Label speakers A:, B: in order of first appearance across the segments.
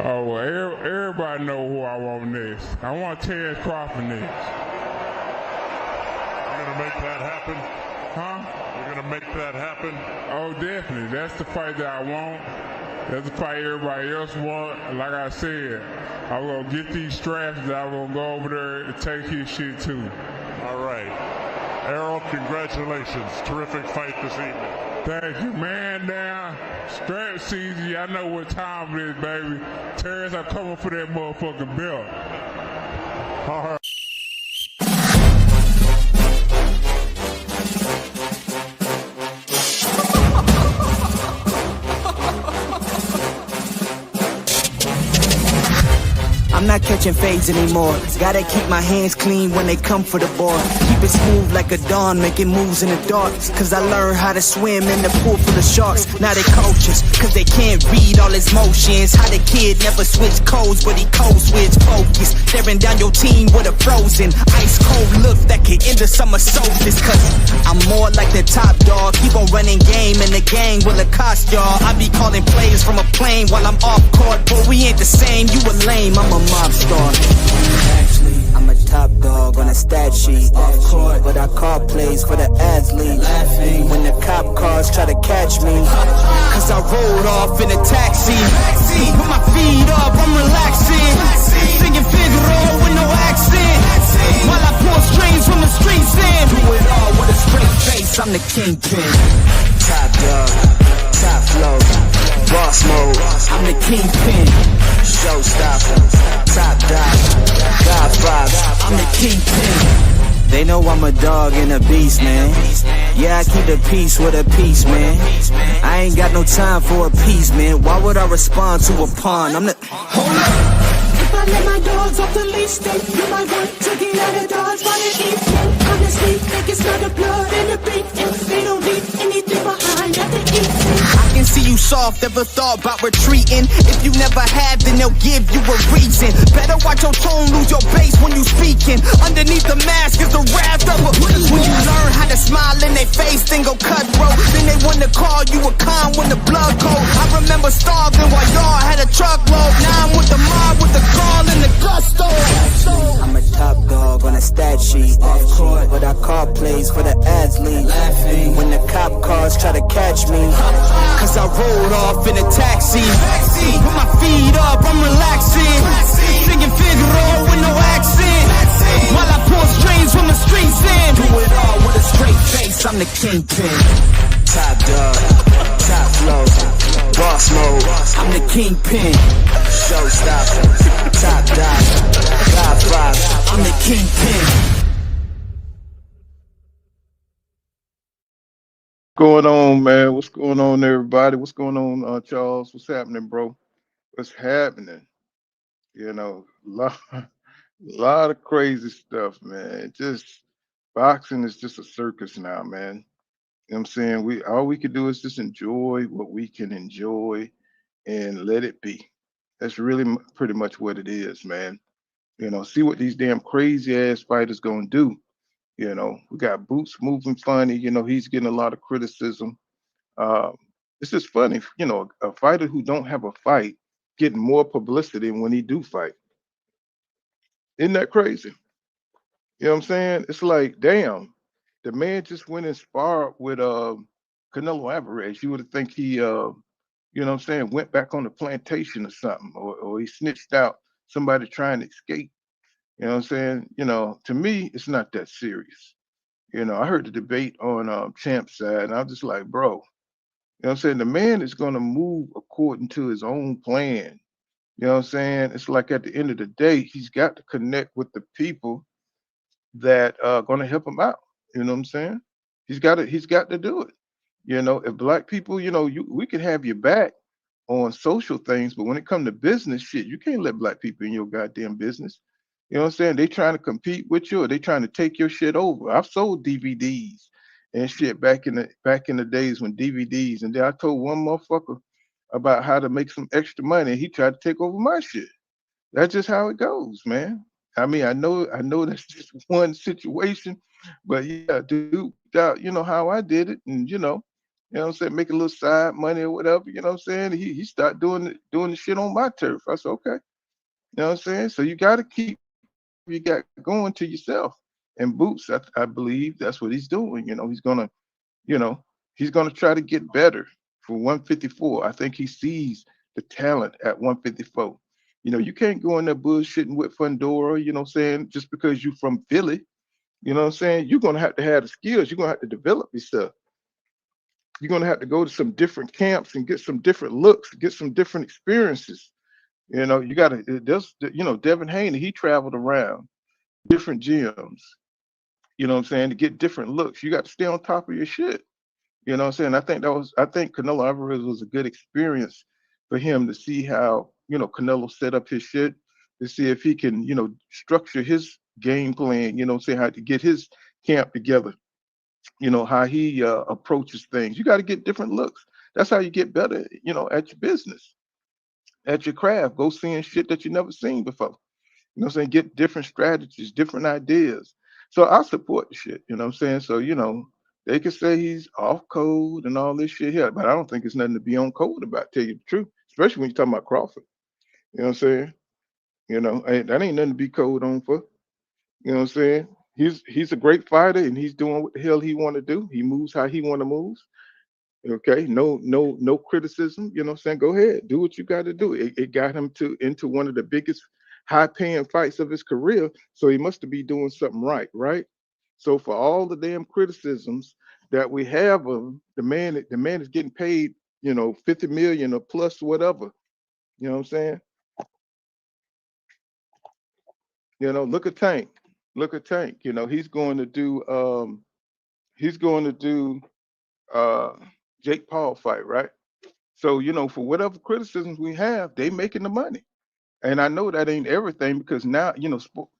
A: Oh, well, everybody know who I want next. I want Terrence Crawford next.
B: You're going to make that happen?
A: Huh?
B: You're going to make that happen?
A: Oh, definitely. That's the fight that I want. That's the fight everybody else want. Like I said, I'm going to get these straps that I'm going to go over there and take his shit too.
B: All right. Errol, congratulations. Terrific fight this evening.
A: Thank you, man. Down. Strap season. I know what time it is, baby. Terrence, I'm coming for that motherfucking belt.
B: All right.
C: I'm not catching fades anymore. Gotta keep my hands clean when they come for the board. Keep it smooth like a dawn, making moves in the dark. Cause I learned how to swim in the pool full of sharks. Now they coaches, cause they can't read all his motions. How the kid never switched codes, but he code switch focus. Staring down your team with a frozen ice cold look that could end the summer solstice. Cause I'm more like the top dog. Keep on running game and the gang will accost y'all. I be calling plays from a plane while I'm off court. But we ain't the same, you a lame, I'm a mob star. Actually, I'm a top dog on a stat sheet. Off court, but I call plays for the athletes. Laughing when the cop cars try to catch me. Cause I rolled off in a taxi. Put my feet up, I'm relaxing. Singing Figaro with no accent. While I pull strings from the streets in. Do it all with a straight face, I'm the kingpin. Top dog, top flow, boss mode, I'm the kingpin. Showstopper, top dog, God vibes, I'm the kingpin. They know I'm a dog and a beast, man. Yeah, I keep the peace with a piece, man. I ain't got no time for a piece, man. Why would I respond to a pawn? I'm the... Hold up!
D: If I let my dogs off the leash, then you might want to get out of Dodge while it eats me. Honestly, think it's not the blood and the beat. And they don't leave anything behind that they eat.
C: I can see you soft, ever thought about retreating. If you never have, then they'll give you a reason. Better watch your tone, lose your bass when you speaking. Underneath the mask is the wrath of a... When you learn how to smile in their face, then go cutthroat. Then they wanna call you a con when the blood cold. I remember starving while y'all had a truckload. Now I'm with the mob with the call and the gusto. I'm a top dog on a stat sheet. Off court, but I call plays for the athletes. Laughing when the cop cars try to catch me. Cause I rolled off in a taxi. Put my feet up, I'm relaxing. Singing Figaro with no accent. While I pull strings from the streets in. Do it all with a straight face, I'm the kingpin. Top dog, top flow, boss mode, I'm the kingpin. Showstopper, top dog, God vibes, I'm the kingpin.
E: Going on, man? What's going on, everybody? What's going on, Charles? What's happening, bro? What's happening? You know, lot of crazy stuff, man. Just boxing is just a circus now, man. You know what I'm saying? We all we can do is just enjoy what we can enjoy and let it be. That's really pretty much what it is, man. You know, see what these damn crazy ass fighters gonna do. You know, we got Boots moving funny. You know, he's getting a lot of criticism. Um, it's just funny, you know, a fighter who don't have a fight getting more publicity when he do fight. Isn't that crazy? You know what I'm saying? It's like, damn, the man just went and sparred with Canelo Alvarez. You would think he you know what I'm saying, went back on the plantation or something, or he snitched out somebody trying to escape. You know what I'm saying? You know, to me, it's not that serious. You know, I heard the debate on Champ's side, and I was just like, bro, you know what I'm saying? The man is gonna move according to his own plan. You know what I'm saying? It's like at the end of the day, he's got to connect with the people that are gonna help him out. You know what I'm saying? He's got to do it. You know, if black people, you know, we can have your back on social things, but when it come to business shit, you can't let black people in your goddamn business. You know what I'm saying? They trying to compete with you, or they trying to take your shit over. I've sold DVDs and shit back in the days when DVDs, and then I told one motherfucker about how to make some extra money, and he tried to take over my shit. That's just how it goes, man. I mean, I know that's just one situation, but yeah, dude, you know how I did it, and you know, You know what I'm saying? Make a little side money or whatever. You know what I'm saying? He started doing the shit on my turf. I said, okay. You know what I'm saying? So you got to keep whatever you got going to yourself. And Boots, I believe that's what he's doing. You know, he's gonna try to get better for 154. I think he sees the talent at 154. You can't go in there bullshitting with Fundora, you know what I'm saying, just because you from Philly. You know what I'm saying? You're gonna have to have the skills, you're gonna have to develop yourself. You're gonna have to go to some different camps and get some different looks, get some different experiences. You gotta there's Devin Haney, he traveled around different gyms, you know what I'm saying, to get different looks. You got to stay on top of your shit. You know what I'm saying? I think Canelo Alvarez was a good experience for him to see how, Canelo set up his shit, to see if he can, structure his game plan, you know what I'm saying, how to get his camp together, how he approaches things. You got to get different looks. That's how you get better, at your business, at your craft. Go seeing shit that you never seen before. You know what I'm saying? Get different strategies, different ideas. So I support the shit, you know what I'm saying? So, they could say he's off code and all this shit here, but I don't think it's nothing to be on code about, tell you the truth, especially when you're talking about Crawford. You know what I'm saying? That ain't nothing to be code on for. You know what I'm saying? He's a great fighter and he's doing what the hell he want to do. He moves how he want to move. Okay, no criticism. You know what I'm saying? Go ahead, do what you got to do. It got him to into one of the biggest high-paying fights of his career, so he must be doing something right, right? So for all the damn criticisms that we have of him, the man is getting paid, 50 million or plus whatever. You know what I'm saying? Look at Tank. Look at Tank. He's going to do uh Jake Paul fight, right? So, for whatever criticisms we have, they making the money. And I know that ain't everything because now,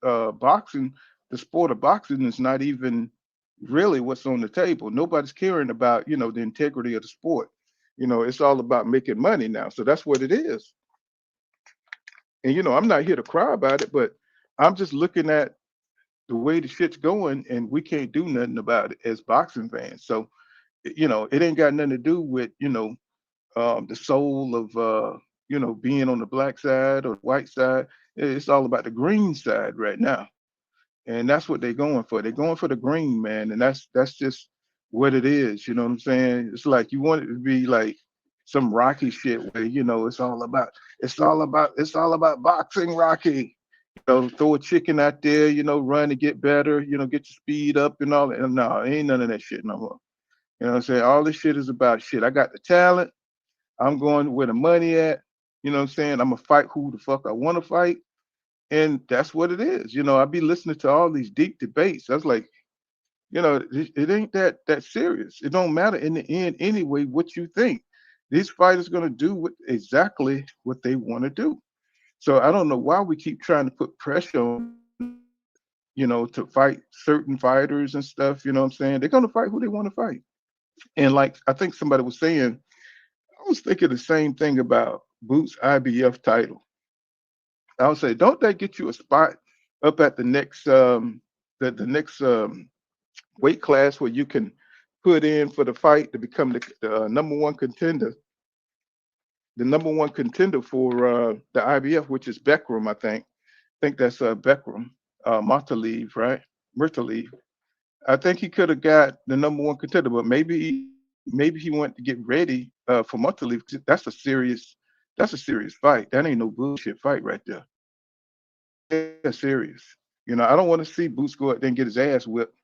E: boxing, the sport of boxing is not even really what's on the table. Nobody's caring about, the integrity of the sport. It's all about making money now. So that's what it is. And, I'm not here to cry about it, but I'm just looking at the way the shit's going and we can't do nothing about it as boxing fans. So, it ain't got nothing to do with, the soul of being on the black side or the white side. It's all about the green side right now, and that's what they're going for. They're going for the green, man, and that's just what it is. You know what I'm saying? It's like you want it to be like some Rocky shit where it's all about boxing, Rocky. Throw a chicken out there, run to get better, get your speed up and all that. No, ain't none of that shit no more. You know what I'm saying? All this shit is about shit. I got the talent. I'm going where the money at. You know what I'm saying? I'm gonna fight who the fuck I want to fight, and that's what it is. I be listening to all these deep debates. I was like, it ain't that serious. It don't matter in the end anyway what you think. These fighters gonna do exactly what they want to do. So I don't know why we keep trying to put pressure on, to fight certain fighters and stuff. You know what I'm saying? They're gonna fight who they want to fight. And like I think somebody was saying, I was thinking the same thing about Boots' IBF title. I would say, don't that get you a spot up at the next weight class where you can put in for the fight to become the number one contender for the IBF, which is Beckram, I think. I think that's Beckram, Martalev, right? Murtalev. I think he could have got the number one contender, but maybe he went to get ready for Montaleve. That's a serious fight. That ain't no bullshit fight right there. That's serious. I don't want to see Boots go out there and get his ass whipped.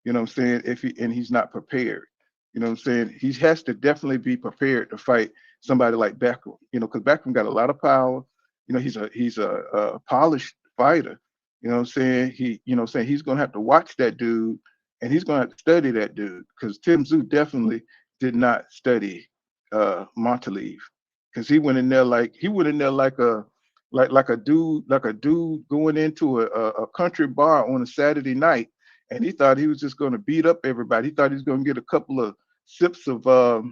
E: You know what I'm saying? If he's not prepared. You know what I'm saying? He has to definitely be prepared to fight somebody like Beckham. Because Beckham got a lot of power. He's a polished fighter. You know what I'm saying? He's gonna have to watch that dude and he's gonna have to study that dude because Tim Tszyu definitely did not study Montalive because he went in there like a dude going into a country bar on a Saturday night and he thought he was just gonna beat up everybody. He thought he was gonna get a couple of sips of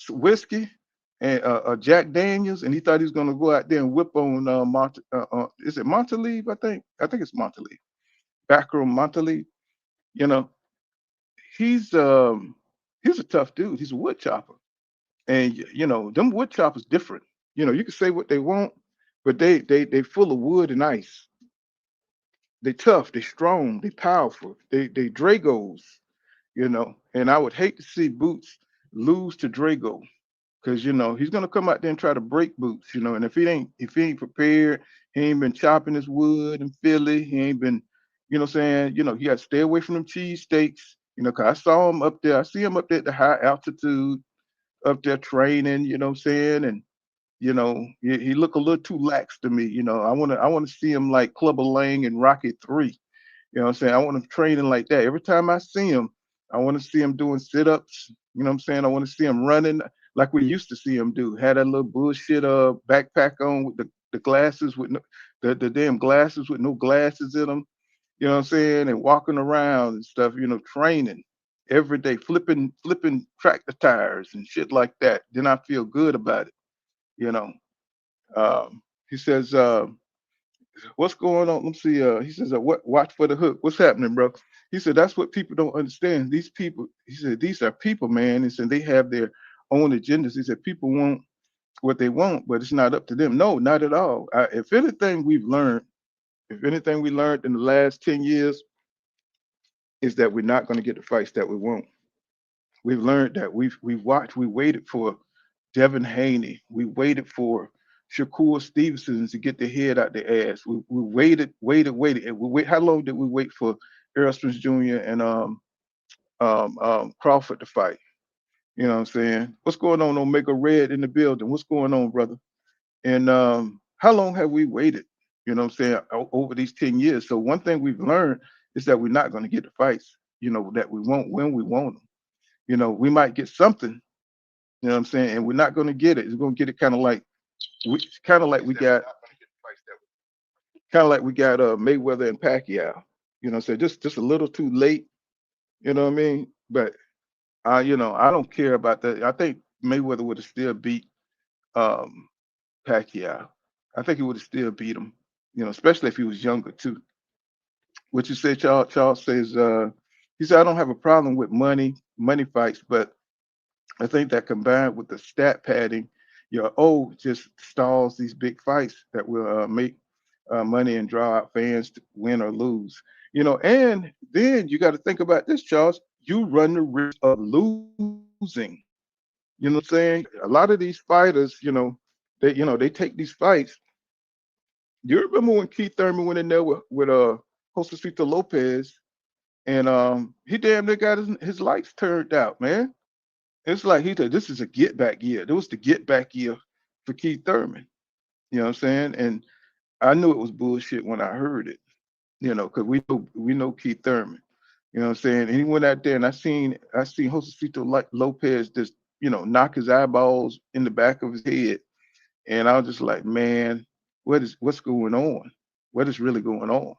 E: whiskey and Jack Daniels, and he thought he was gonna go out there and whip on is it Montalive? I think it's Montalive. Backroom Montalive. You know, he's He's a tough dude. He's a wood chopper. And them wood choppers different. You can say what they want, but they full of wood and ice. They tough, they strong, they powerful, they Dragos, And I would hate to see Boots lose to Drago, because he's gonna come out there and try to break Boots, And if he ain't prepared, he ain't been chopping his wood in Philly. He ain't been, what I'm saying, he got to stay away from them cheese steaks, Cause I saw him up there. I see him up there at the high altitude, up there training. You know what I'm saying, and he look a little too lax to me. I want to see him like Clubber Lang and Rocky 3. You know what I'm saying? I want him training like that. Every time I see him, I want to see him doing sit-ups. You know what I'm saying? I want to see him running like we used to see him do. Had that little bullshit backpack on with the glasses with no, the damn glasses with no glasses in them. You know what I'm saying? And walking around and stuff, training every day, flipping tractor tires and shit like that. Then I feel good about it, you know. He says, what's going on? Let me see. He says, what? Watch for the hook. What's happening, bro? He said, that's what people don't understand. These people, he said, these are people, man. He said, they have their own agendas. He said, people want what they want, but it's not up to them. No, not at all. If anything we learned in the last 10 years is that we're not going to get the fights that we want. We've learned that. We waited for Devin Haney. We waited for Shakur Stevenson to get their head out their ass. We waited. And how long did we wait for Errol Spence Jr. and Crawford to fight? You know what I'm saying? What's going on, Omega Red in the building? What's going on, brother? And how long have we waited? You know what I'm saying? Over these 10 years. So one thing we've learned is that we're not going to get the fights, that we want when we want them. We might get something, you know what I'm saying, and we're not going to get it. It's going to get it kind of like we got Mayweather and Pacquiao. So just a little too late. You know what I mean? But I don't care about that. I think Mayweather would have still beat um, Pacquiao. I think he would have still beat him. Especially if he was younger too. What you say, Charles? Charles says he said I don't have a problem with money fights, but I think that combined with the stat padding, your O just stalls these big fights that will make money and draw out fans to win or lose. And then you got to think about this, Charles. You run the risk of losing. You know what I'm saying? A lot of these fighters, they take these fights. You remember when Keith Thurman went in there with Josefito Lopez, and he damn near got his lights turned out, man. It's like he said, this is a get back year. It was the get back year for Keith Thurman. You know what I'm saying? And I knew it was bullshit when I heard it, because we know Keith Thurman. You know what I'm saying? And he went out there and I seen Josefito Lopez just, knock his eyeballs in the back of his head. And I was just like, man, what's going on? What is really going on?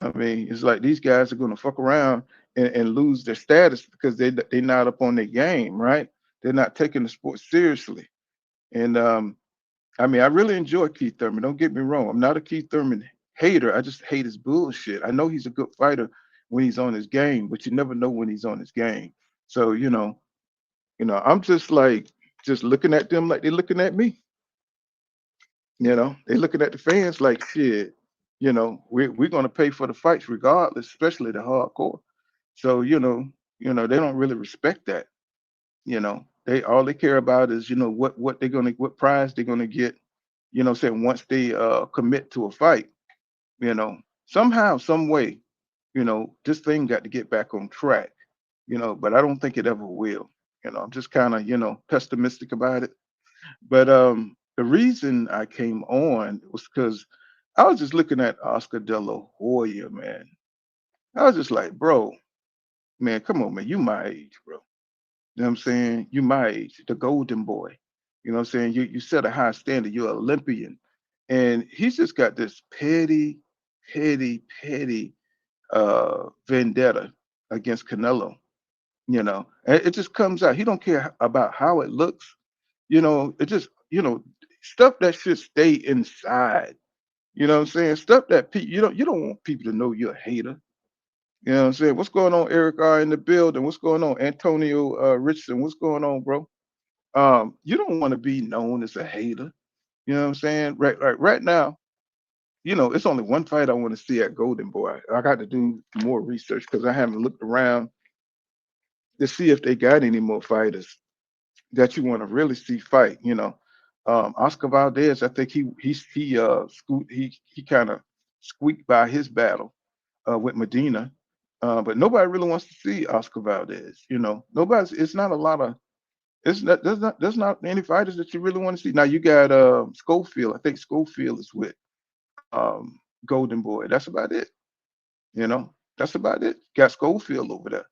E: I mean, it's like these guys are gonna fuck around and lose their status because they're not up on their game, right? They're not taking the sport seriously. And I mean, I really enjoy Keith Thurman. Don't get me wrong. I'm not a Keith Thurman hater. I just hate his bullshit. I know he's a good fighter when he's on his game, but you never know when he's on his game. So, I'm just looking at them like they're looking at me. They're looking at the fans like shit. We're gonna pay for the fights regardless, especially the hardcore. So, they don't really respect that. They all they care about is, what prize they're gonna get, saying once they commit to a fight, somehow, some way, this thing got to get back on track, but I don't think it ever will. I'm just kind of, pessimistic about it. But the reason I came on was because I was just looking at Oscar De La Hoya, man. I was just like, bro, man, come on, man, you my age, bro. You know what I'm saying? You my age, the golden boy. You know what I'm saying? You set a high standard. You're an Olympian. And he's just got this petty vendetta against Canelo, And it just comes out. He don't care about how it looks. It just, stuff that should stay inside. You know what I'm saying? Stuff that you don't want people to know you're a hater. You know what I'm saying? What's going on, Eric R in the building? What's going on, Antonio Richardson? What's going on, bro? You don't want to be known as a hater. You know what I'm saying? Right now, you know, it's only one fight I want to see at Golden Boy. I got to do more research because I haven't looked around to see if they got any more fighters that you want to really see fight. You know, Oscar Valdez, I think he kind of squeaked by his battle with Medina, but nobody really wants to see Oscar Valdez. You know, nobody's. It's not a lot of. It's not. There's not any fighters that you really want to see. Now you got Schofield. I think Schofield is with Golden Boy. That's about it. You know, that's about it. Got Schofield over there,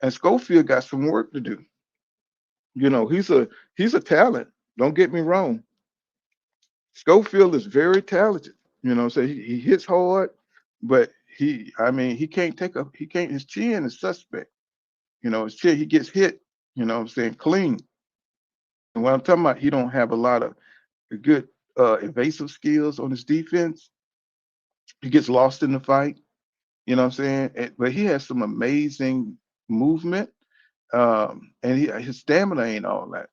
E: and Schofield got some work to do. You know, he's a talent. Don't get me wrong. Schofield is very talented. You know, so he hits hard, but I mean, he can't, his chin is suspect. You know, his chin, he gets hit, you know what I'm saying, clean. And what I'm talking about, he don't have a lot of good evasive skills on his defense. He gets lost in the fight, you know what I'm saying? But he has some amazing movement, and his stamina ain't all that.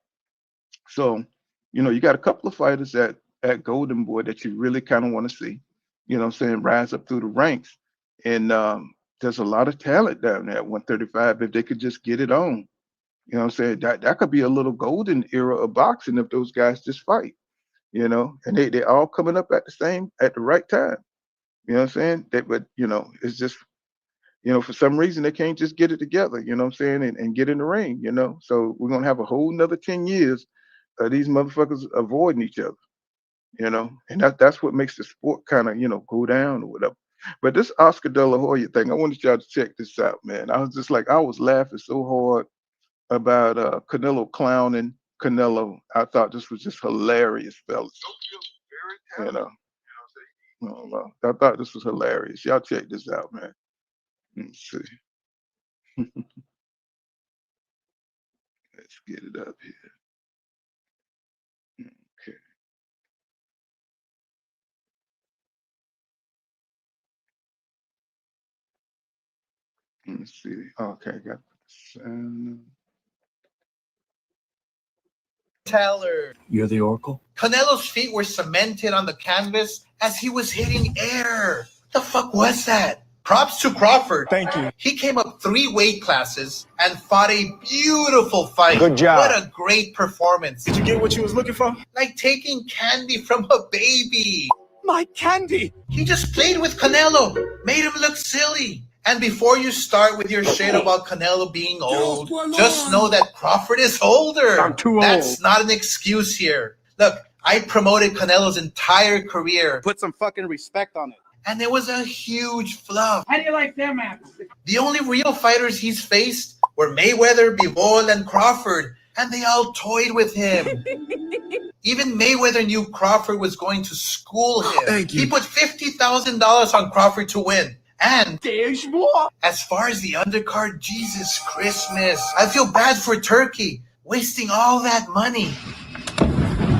E: So, you know, you got a couple of fighters at Golden Boy that you really kind of want to see, you know what I'm saying, rise up through the ranks. And there's a lot of talent down there at 135 if they could just get it on. You know what I'm saying? That could be a little golden era of boxing if those guys just fight, you know, and they all coming up at the right time. You know what I'm saying? But, you know, it's just, you know, for some reason they can't just get it together, you know what I'm saying, and get in the ring, you know. So we're gonna have a whole nother 10 years of these motherfuckers avoiding each other, you know, and that's what makes the sport kind of, you know, go down or whatever. But this Oscar De La Hoya thing, I wanted y'all to check this out, man. I was just like, I was laughing so hard about Canelo clowning Canelo. I thought this was just hilarious, fellas. You know, I thought this was hilarious. Y'all check this out, man. Let's see. Let's get it up here. Okay. Let's see. Okay, got the sound.
F: Teller.
G: You're the Oracle?
F: Canelo's feet were cemented on the canvas as he was hitting air. The fuck was that? Props to Crawford.
G: Thank you.
F: He came up 3 weight classes and fought a beautiful fight.
G: Good job.
F: What a great performance.
G: Did you get what you was looking for?
F: Like taking candy from a baby.
G: My candy!
F: He just played with Canelo, made him look silly. And before you start with your shit about Canelo being old, just know that Crawford is older.
G: I'm too old.
F: That's not an excuse here. Look, I promoted Canelo's entire career.
G: Put some fucking respect on it.
F: And it was a huge flop.
H: How do you like them apples?
F: The only real fighters he's faced were Mayweather, Bivol, and Crawford. And they all toyed with him. Even Mayweather knew Crawford was going to school him.
G: Thank you.
F: He put $50,000 on Crawford to win. And
G: There's more.
F: as far as the undercard, Jesus Christmas. I feel bad for Turkey, wasting all that money.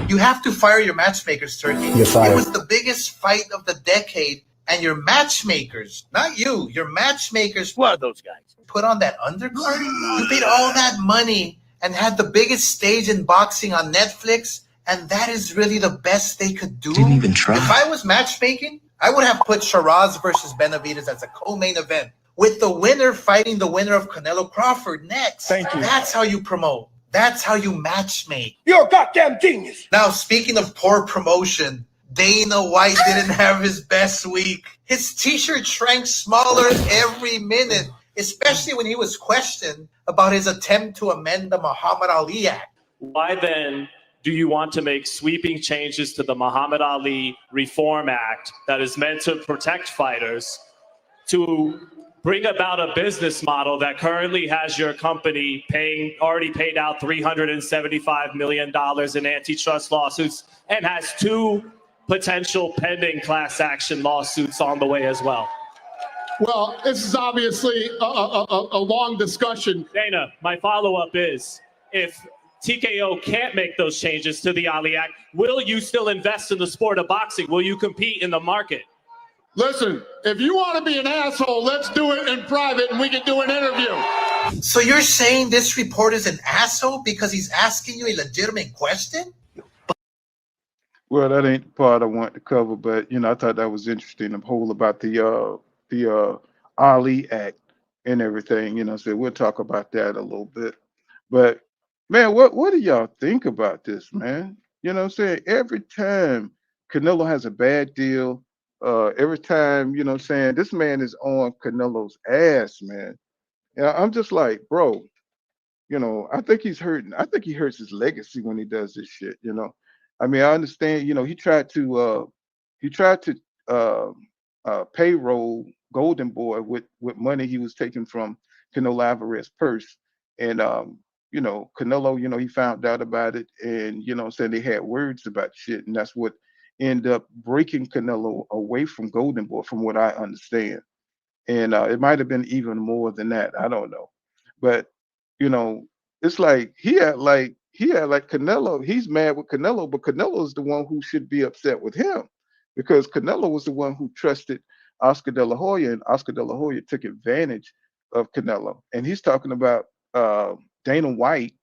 F: You have to fire your matchmakers, Turkey.
G: You're fired.
F: It was the biggest fight of the decade, and your matchmakers, not you, your matchmakers
G: What are those guys?
F: put on that undercard? You paid all that money and had the biggest stage in boxing on Netflix, and that is really the best they could do?
G: Didn't even try.
F: If I was matchmaking, I would have put Shiraz versus Benavidez as a co-main event, with the winner fighting the winner of Canelo Crawford next.
G: Thank you.
F: That's how you promote. That's how you matchmake.
G: You're a goddamn genius.
F: Now, speaking of poor promotion, Dana White didn't have his best week. His t-shirt shrank smaller every minute, especially when he was questioned about his attempt to amend the Muhammad Ali Act.
I: Why then do you want to make sweeping changes to the Muhammad Ali Reform Act that is meant to protect fighters to bring about a business model that currently has your company already paid out $375 million in antitrust lawsuits and has 2 potential pending class action lawsuits on the way as well?
J: Well, this is obviously a long discussion.
I: Dana, my follow-up is, if TKO can't make those changes to the Ali Act, will you still invest in the sport of boxing? Will you compete in the market?
J: Listen, if you want to be an asshole, let's do it in private and we can do an interview.
F: So you're saying this reporter is an asshole because he's asking you a legitimate question?
E: Well, that ain't the part I want to cover, but I thought that was interesting. The whole about the Ali Act and everything. So we'll talk about that a little bit. But man, what do y'all think about this, man? What I'm saying? Every time Canelo has a bad deal, every time, what I'm saying, this man is on Canelo's ass, man. I'm just like, bro, I think he's hurting. I think he hurts his legacy when he does this shit. I mean, I understand, he tried to uh payroll Golden Boy with money he was taking from Canelo Alvarez purse. And Canelo, he found out about it, and saying they had words about shit, and that's what ended up breaking Canelo away from Golden Boy, from what I understand. And it might have been even more than that. I don't know, but you know, it's like he had like Canelo. He's mad with Canelo, but Canelo is the one who should be upset with him, because Canelo was the one who trusted Oscar De La Hoya, and Oscar De La Hoya took advantage of Canelo. And he's talking about Dana White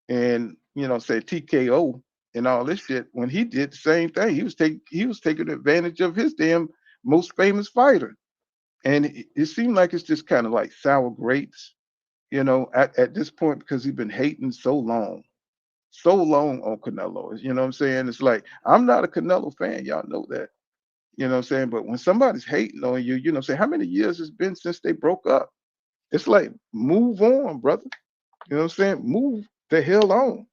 E: and say TKO and all this shit, when he did the same thing. He was taking advantage of his damn most famous fighter. And it seemed like it's just kind of like sour grapes, at this point, because he's been hating so long on Canelo. You know what I'm saying? It's like, I'm not a Canelo fan. Y'all know that. You know what I'm saying? But when somebody's hating on you, say how many years it's been since they broke up? It's like, move on, brother. You know what I'm saying? Move the hell on.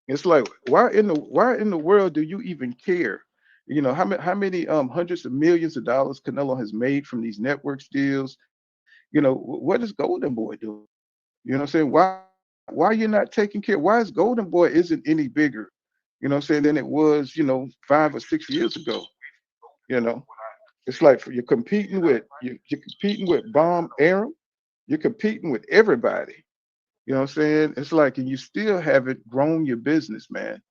E: It's like, why in the world do you even care? How many hundreds of millions of dollars Canelo has made from these networks deals? What is Golden Boy doing? You know what I'm saying? Why you're not taking care? Why is Golden Boy isn't any bigger, than it was, 5 or 6 years ago? You know, it's like you're competing with Bomb Arum, you're competing with everybody. You know what I'm saying? It's like, and you still haven't grown your business, man.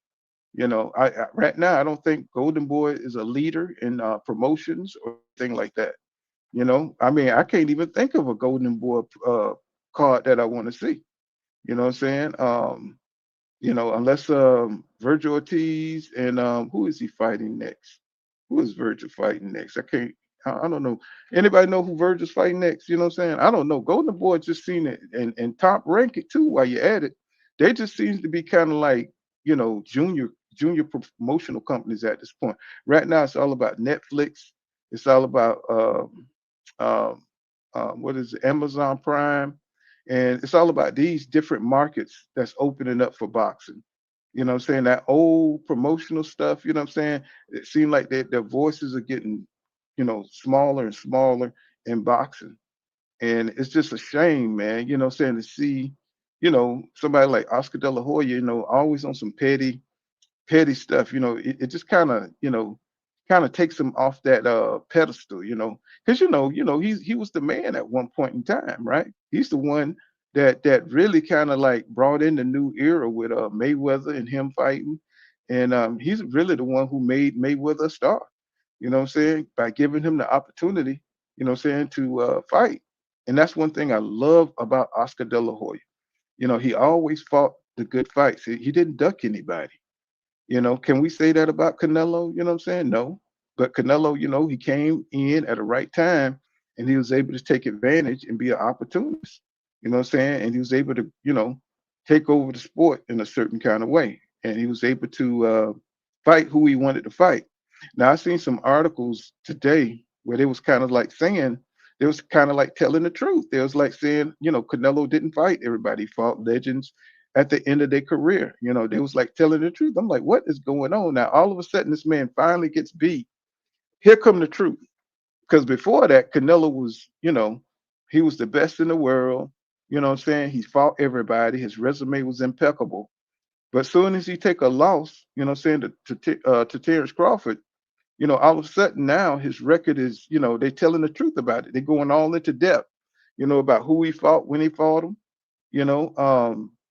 E: I right now I don't think Golden Boy is a leader in promotions or thing like that. I mean, I can't even think of a Golden Boy card that I want to see. You know what I'm saying? Unless Virgil Ortiz and who is he fighting next? Who is Virgil fighting next? I can't. I don't know. Anybody know who Virgil's fighting next? You know what I'm saying? I don't know. Golden Boy just seen it, and Top Rank it too. While you're at it, they just seems to be kind of like junior promotional companies at this point. Right now, it's all about Netflix. It's all about um, what is it, Amazon Prime, and it's all about these different markets that's opening up for boxing. You know what I'm saying? That old promotional stuff, you know what I'm saying? It seemed like their voices are getting, smaller and smaller in boxing. And it's just a shame, man, what I'm saying, to see, somebody like Oscar De La Hoya, always on some petty stuff. It just kind of takes him off that pedestal, because he was the man at one point in time, right? He's the one that really kind of like brought in the new era with Mayweather and him fighting. And he's really the one who made Mayweather a star, you know what I'm saying, by giving him the opportunity, to fight. And that's one thing I love about Oscar De La Hoya. He always fought the good fights. He didn't duck anybody. Can we say that about Canelo? You know what I'm saying? No. But Canelo, he came in at the right time, and he was able to take advantage and be an opportunist. You know what I'm saying? And he was able to, take over the sport in a certain kind of way. And he was able to fight who he wanted to fight. Now, I seen some articles today where they was kind of like saying, they was kind of like telling the truth. They was like saying, Canelo didn't fight everybody. He fought legends at the end of their career. They was like telling the truth. I'm like, what is going on now? All of a sudden, this man finally gets beat. Here come the truth. Because before that, Canelo was, he was the best in the world. You know what I'm saying? He fought everybody. His resume was impeccable. But soon as he take a loss, to Terrence Crawford, all of a sudden now his record is, they're telling the truth about it. They're going all into depth, about who he fought, when he fought him.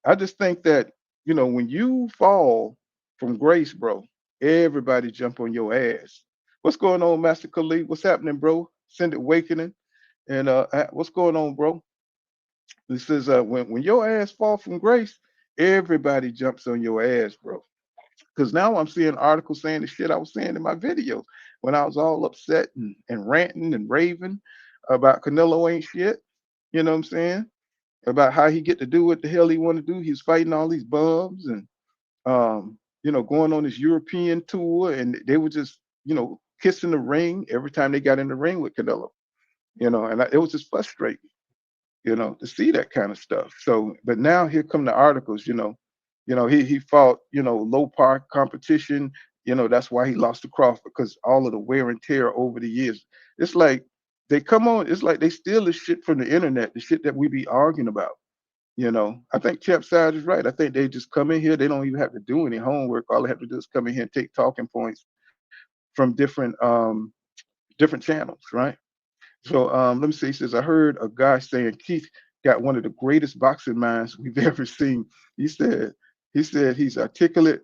E: I just think that, when you fall from grace, bro, everybody jump on your ass. What's going on, Master Khalid? What's happening, bro? Send it awakening. And what's going on, bro? This is when your ass fall from grace, everybody jumps on your ass, bro. Because now I'm seeing articles saying the shit I was saying in my videos when I was all upset and ranting and raving about Canelo ain't shit. You know what I'm saying? About how he get to do what the hell he want to do. He's fighting all these bums and going on this European tour, and they were just kissing the ring every time they got in the ring with Canelo. And it was just frustrating, to see that kind of stuff. So, but now here come the articles, he fought, low par competition. That's why he lost to Crawford, because all of the wear and tear over the years. It's like they come on, it's like they steal the shit from the internet, the shit that we be arguing about. I think Champ Side is right. I think they just come in here. They don't even have to do any homework. All they have to do is come in here and take talking points from different channels, right? So let me see. He says, I heard a guy saying Keith got one of the greatest boxing minds we've ever seen. He said he's articulate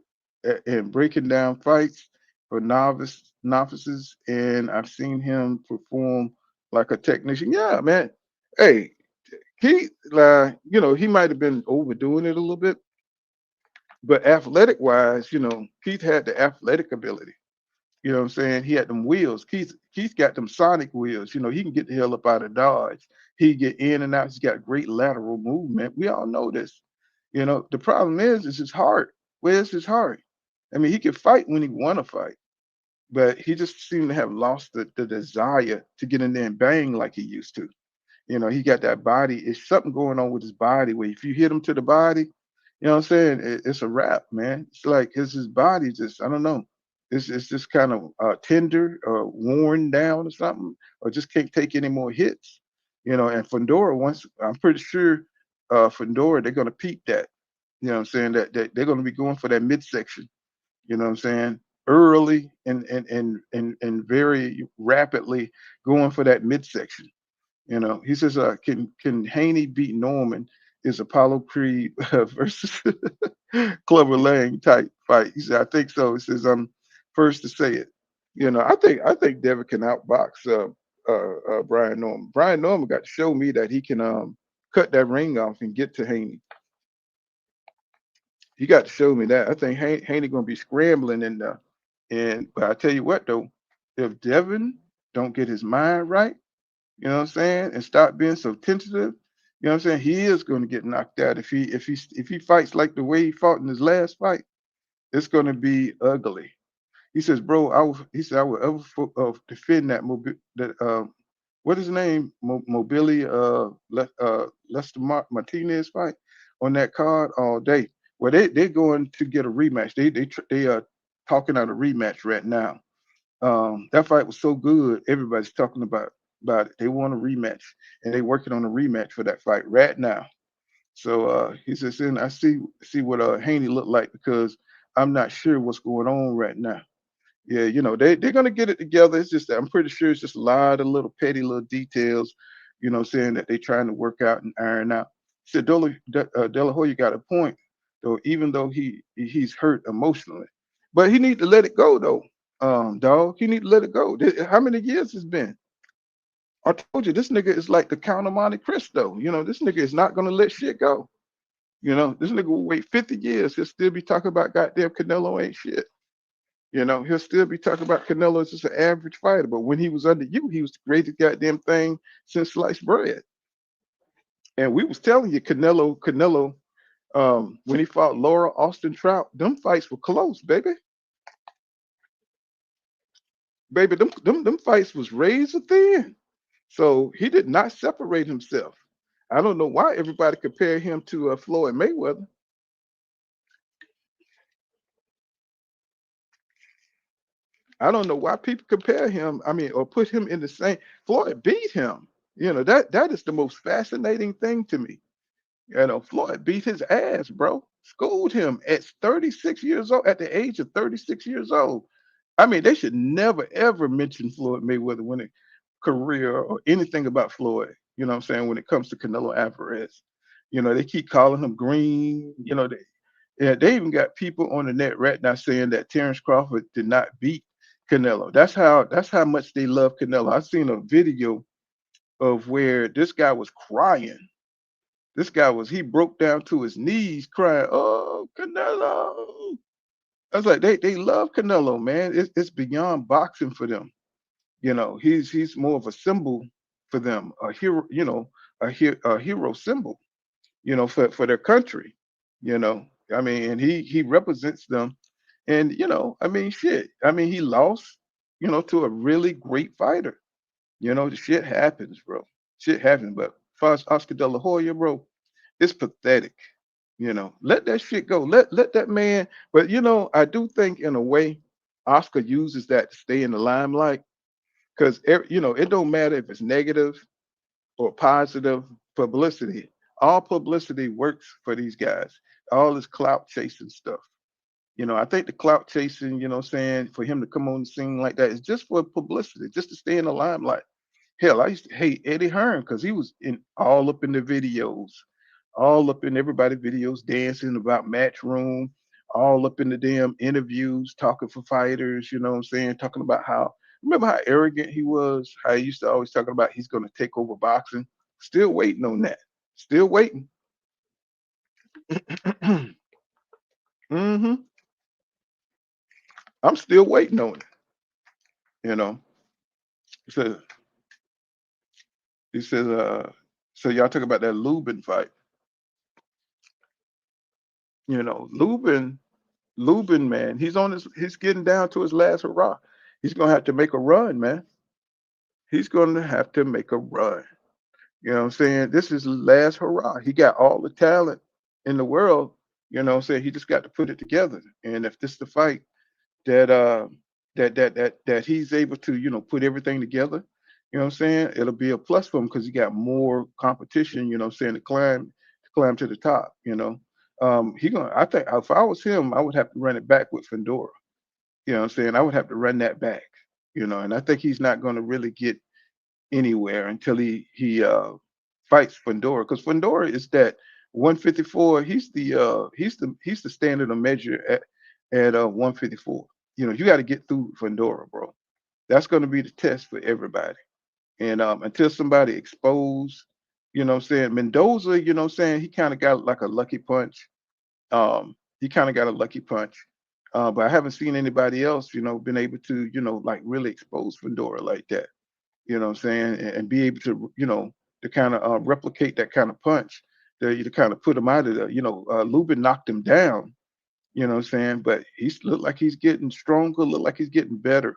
E: in breaking down fights for novices, and I've seen him perform like a technician. Yeah, man. Hey, he he might have been overdoing it a little bit, but athletic wise, Keith had the athletic ability. You know what I'm saying? He had them wheels. Keith got them sonic wheels. He can get the hell up out of Dodge. He get in and out. He's got great lateral movement. We all know this. The problem is his heart. Where's his heart? I mean, he can fight when he want to fight, but he just seemed to have lost the desire to get in there and bang like he used to. He got that body. It's something going on with his body where if you hit him to the body, you know what I'm saying? It's a wrap, man. It's like his body just, I don't know. It's just kind of tender or worn down or something, or just can't take any more hits. And Fedora, I'm pretty sure Fedora, they're going to peep that. You know what I'm saying? That they're going to be going for that midsection. You know what I'm saying? Early and very rapidly going for that midsection. He says, can Haney beat Norman? Is Apollo Creed versus Clubber Lang type fight? He said, I think so. He says, I'm first to say it. I think Devin can outbox Brian Norman. Brian Norman got to show me that he can cut that ring off and get to Haney. He got to show me that. I think Haney gonna be scrambling in there. But I tell you what though, if Devin don't get his mind right, you know what I'm saying, and stop being so tentative, you know what I'm saying, he is going to get knocked out if he fights like the way he fought in his last fight. It's going to be ugly. He says, bro, he said I would ever defend that what is his name, Lester Martinez fight on that card all day. Well, they're going to get a rematch. They are talking out a rematch right now. That fight was so good, everybody's talking about it. They want a rematch, and they're working on a rematch for that fight right now. So he says, and I see what Haney looked like, because I'm not sure what's going on right now. Yeah, they're gonna get it together. It's just that I'm pretty sure it's just a lot of little petty little details, saying that they're trying to work out and iron out. He said De La Hoya got a point, though, even though he's hurt emotionally. But he need to let it go though. Dog, he need to let it go. How many years it's been? I told you this nigga is like the Count of Monte Cristo. This nigga is not gonna let shit go. This nigga will wait 50 years. He'll still be talking about goddamn Canelo ain't shit. He'll still be talking about Canelo as just an average fighter. But when he was under you, he was the greatest goddamn thing since sliced bread. And we was telling you, Canelo, when he fought Laura Austin Trout, them fights were close, baby. Baby, them fights was razor thin. So he did not separate himself. I don't know why everybody compare him to Floyd Mayweather. I don't know why people compare him. I mean, or put him in the same. Floyd beat him. That is the most fascinating thing to me. Floyd beat his ass, bro. Schooled him at 36 years old, at the age of 36 years old. I mean, they should never, ever mention Floyd Mayweather winning career or anything about Floyd. You know what I'm saying? When it comes to Canelo Alvarez, they keep calling him green. They even got people on the net right now saying that Terrence Crawford did not beat Canelo. That's how much they love Canelo. I seen a video of where this guy was crying. He broke down to his knees crying, "Oh, Canelo." I was like, they love Canelo, man. It's beyond boxing for them. He's more of a symbol for them, a hero, a hero symbol, for their country. I mean, and he represents them. And I mean, shit. I mean, he lost, to a really great fighter. The shit happens, bro. Shit happens. But as far as Oscar De La Hoya, bro, it's pathetic. Let that shit go. Let that man. But I do think in a way, Oscar uses that to stay in the limelight because it don't matter if it's negative or positive publicity. All publicity works for these guys. All this clout chasing stuff. I think the clout chasing, what I'm saying, for him to come on the scene like that is just for publicity, just to stay in the limelight. Hell, I used to hate Eddie Hearn because he was all up in the videos, all up in everybody's videos, dancing about Matchroom, all up in the damn interviews, talking for fighters, you know what I'm saying, talking about remember how arrogant he was, how he used to always talking about he's going to take over boxing. Still waiting on that. Still waiting. hmm I'm still waiting on it, you know. He says, he says, so y'all talk about that Lubin fight. Lubin, man, he's getting down to his last hurrah. He's gonna have to make a run, man. He's gonna have to make a run. You know what I'm saying? This is his last hurrah. He got all the talent in the world, what I'm saying? He just got to put it together. And if this is the fight that that he's able to, put everything together, what I'm saying? It'll be a plus for him because he got more competition, what I'm saying, to climb to the top. I think if I was him, I would have to run it back with Fedora. You know what I'm saying? I would have to run that back, and I think he's not going to really get anywhere until he fights Fedora because Fedora is that 154. He's the standard of measure at 154. You got to get through Fedora, bro. That's going to be the test for everybody. And until somebody exposed, what I'm saying, Mendoza, what I'm saying, he kind of got like a lucky punch. He kind of got a lucky punch. But I haven't seen anybody else, been able to, like really expose Fedora like that. You know what I'm saying? And be able to, to kind of replicate that kind of punch, to kind of put him out of there. Lubin knocked him down, what I'm saying? But he's looked like he's getting stronger, look like he's getting better.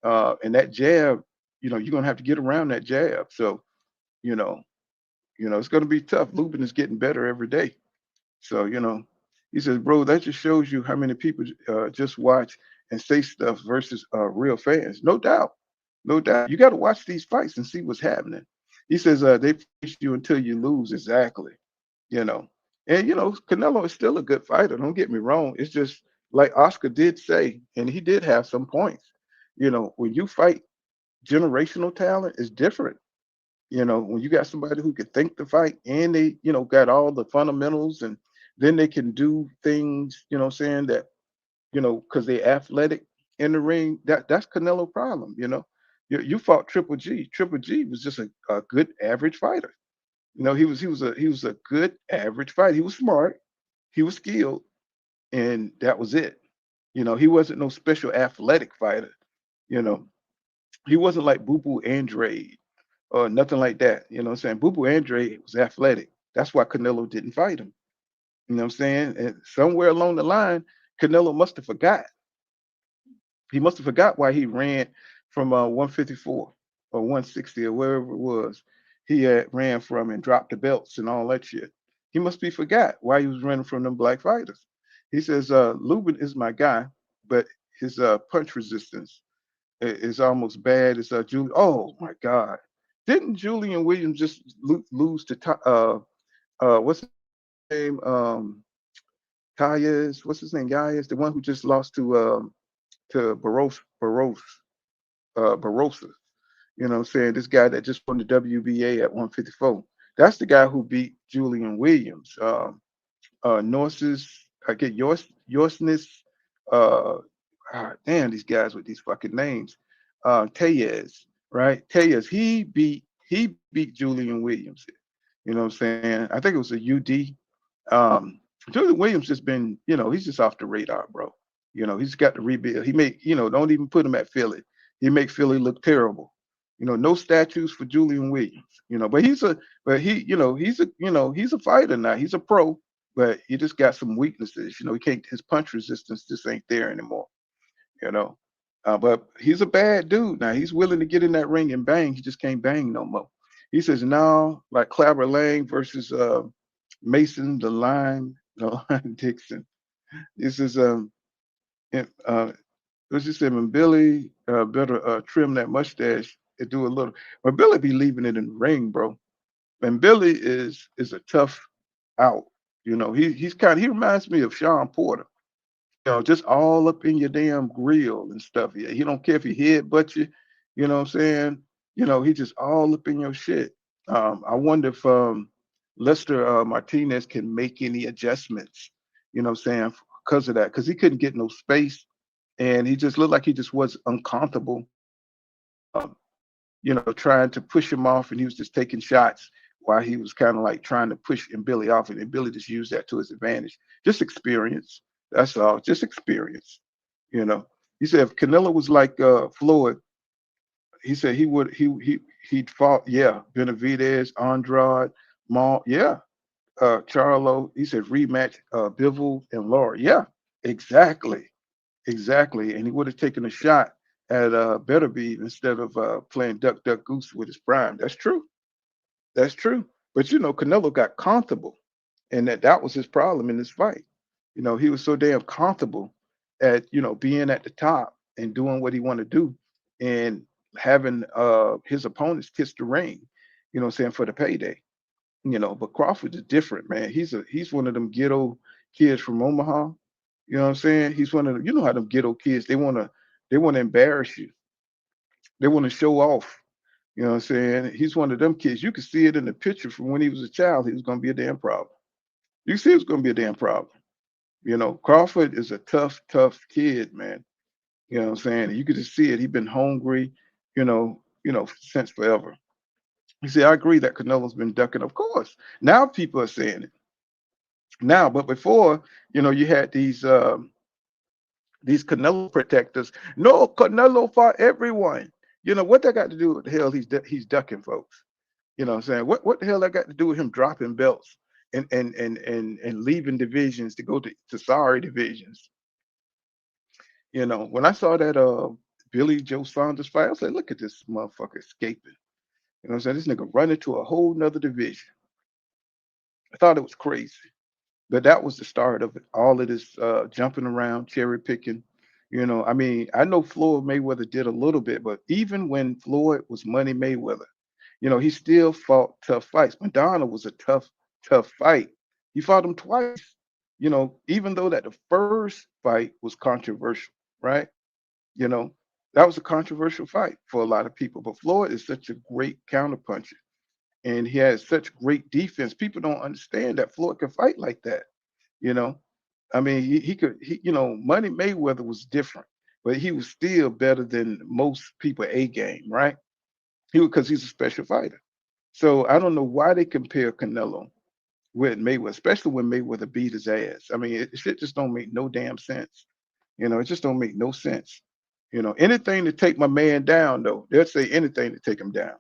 E: And that jab, you're gonna have to get around that jab. So, you know, it's gonna be tough. Lubin is getting better every day. So, he says, bro, that just shows you how many people just watch and say stuff versus real fans. No doubt. No doubt. You got to watch these fights and see what's happening. He says, they push you until you lose. Exactly. You know, and, Canelo is still a good fighter. Don't get me wrong. It's just like Oscar did say, and he did have some points. When you fight generational talent, it's different. When you got somebody who can think the fight and they, got all the fundamentals and then they can do things, what I'm saying, that, because they're athletic in the ring, that's Canelo problem, You fought Triple G. Triple G was just a good average fighter. He was a good average fighter. He was smart, he was skilled, and that was it. He wasn't no special athletic fighter, you know. He wasn't like Boo Boo Andrade or nothing like that. You know what I'm saying? Boo Boo Andrade was athletic. That's why Canelo didn't fight him. You know what I'm saying? And somewhere along the line, Canelo must have forgot. He must have forgot why he ran from 154 or 160 or wherever it was he had ran from and dropped the belts and all that shit. He must be forgot why he was running from them black fighters. He says, Lubin is my guy, but his punch resistance is almost bad as Julian. Oh my God. Didn't Julian Williams just lose to what's his name? Calles, what's his name? Calles, the one who just lost to Barossa. You know what I'm saying? This guy that just won the WBA at 154. That's the guy who beat Julian Williams. Norsis, I get Yorsness, damn, these guys with these fucking names. Tellez, right? Tellez, he beat Julian Williams. You know what I'm saying? I think it was a UD. Um, Julian Williams just been, he's just off the radar, bro. He's got to rebuild. He make, don't even put him at Philly. He make Philly look terrible. No statues for Julian Williams. But he's a fighter now. He's a pro, but he just got some weaknesses. He can't. His punch resistance just ain't there anymore. You know, but he's a bad dude now. He's willing to get in that ring and bang. He just can't bang no more. He says no, like Clabber Lang versus Mason the Line, no, Dixon. This is let's just say when Billy better trim that mustache and do a little. But Billy be leaving it in the ring, bro. And Billy is a tough out. He reminds me of Sean Porter. Just all up in your damn grill and stuff. Yeah, he don't care if he headbutt you. You know what I'm saying? He just all up in your shit. I wonder if Lester Martinez can make any adjustments. You know what I'm saying? Because of that, because he couldn't get no space, and he just looked like he just was uncomfortable. Um, trying to push him off, and he was just taking shots while he was kind of like trying to push and Billy off, and then Billy just used that to his advantage. Just experience. That's all. Just experience. You know. He said if Canelo was like Floyd, he said he'd fought, yeah, Benavidez, Andrade, Maul, yeah, Charlo. He said rematch Bivol and Laura. Yeah, exactly. Exactly. And he would have taken a shot at Beterbiev instead of playing duck duck goose with his prime. That's true. That's true. But Canelo got comfortable, and that was his problem in this fight. He was so damn comfortable at being at the top and doing what he wanted to do, and having his opponents kiss the ring. What I'm saying, for the payday. But Crawford is different, man. He's one of them ghetto kids from Omaha. You know what I'm saying? He's one of them. You know how them ghetto kids, they wanna embarrass you. They want to show off. You know what I'm saying? He's one of them kids. You can see it in the picture from when he was a child. He was gonna be a damn problem. You see, it was gonna be a damn problem. Crawford is a tough, tough kid, man. You know what I'm saying? You could just see it. He's been hungry, since forever. You see, I agree that Canelo's been ducking, of course. Now people are saying it. Now, but before, you had these Canelo protectors. No, Canelo for everyone. What that got to do with the hell he's ducking folks? You know what I'm saying? What the hell that got to do with him dropping belts and leaving divisions to go to sorry divisions? When I saw that Billy Joe Saunders fight, I said, look at this motherfucker escaping. You know what I'm saying? This nigga running to a whole nother division. I thought it was crazy. But that was the start of it. All of this jumping around, cherry picking. I mean, I know Floyd Mayweather did a little bit, but even when Floyd was Money Mayweather, he still fought tough fights. Madonna was a tough, tough fight. He fought him twice. Even though that the first fight was controversial, right? You know, that was a controversial fight for a lot of people. But Floyd is such a great counterpuncher, and he has such great defense. People don't understand that Floyd can fight like that. You know, I mean, he could. Money Mayweather was different, but he was still better than most people A game, right? Because he's a special fighter. So I don't know why they compare Canelo with Mayweather, especially when Mayweather beat his ass. I mean, shit just don't make no damn sense. It just don't make no sense. Anything to take my man down, though. They'll say anything to take him down.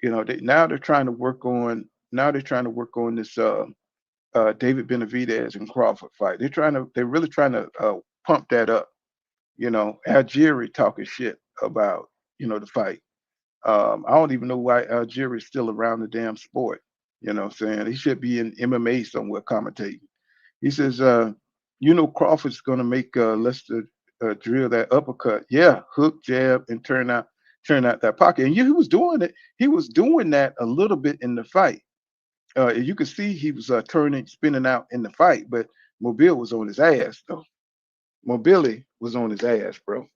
E: Now they're trying to work on. Now they're trying to work on this David Benavidez and Crawford fight. They're really trying to pump that up. Algieri talking shit about the fight. I don't even know why Algieri is still around the damn sport. What I'm saying? He should be in MMA somewhere commentating. He says, Crawford's going to make Lester drill that uppercut. Yeah, hook, jab, and turn out that pocket. And he was doing it. He was doing that a little bit in the fight. You could see he was spinning out in the fight, but Mobile was on his ass, though. Mobile was on his ass, bro.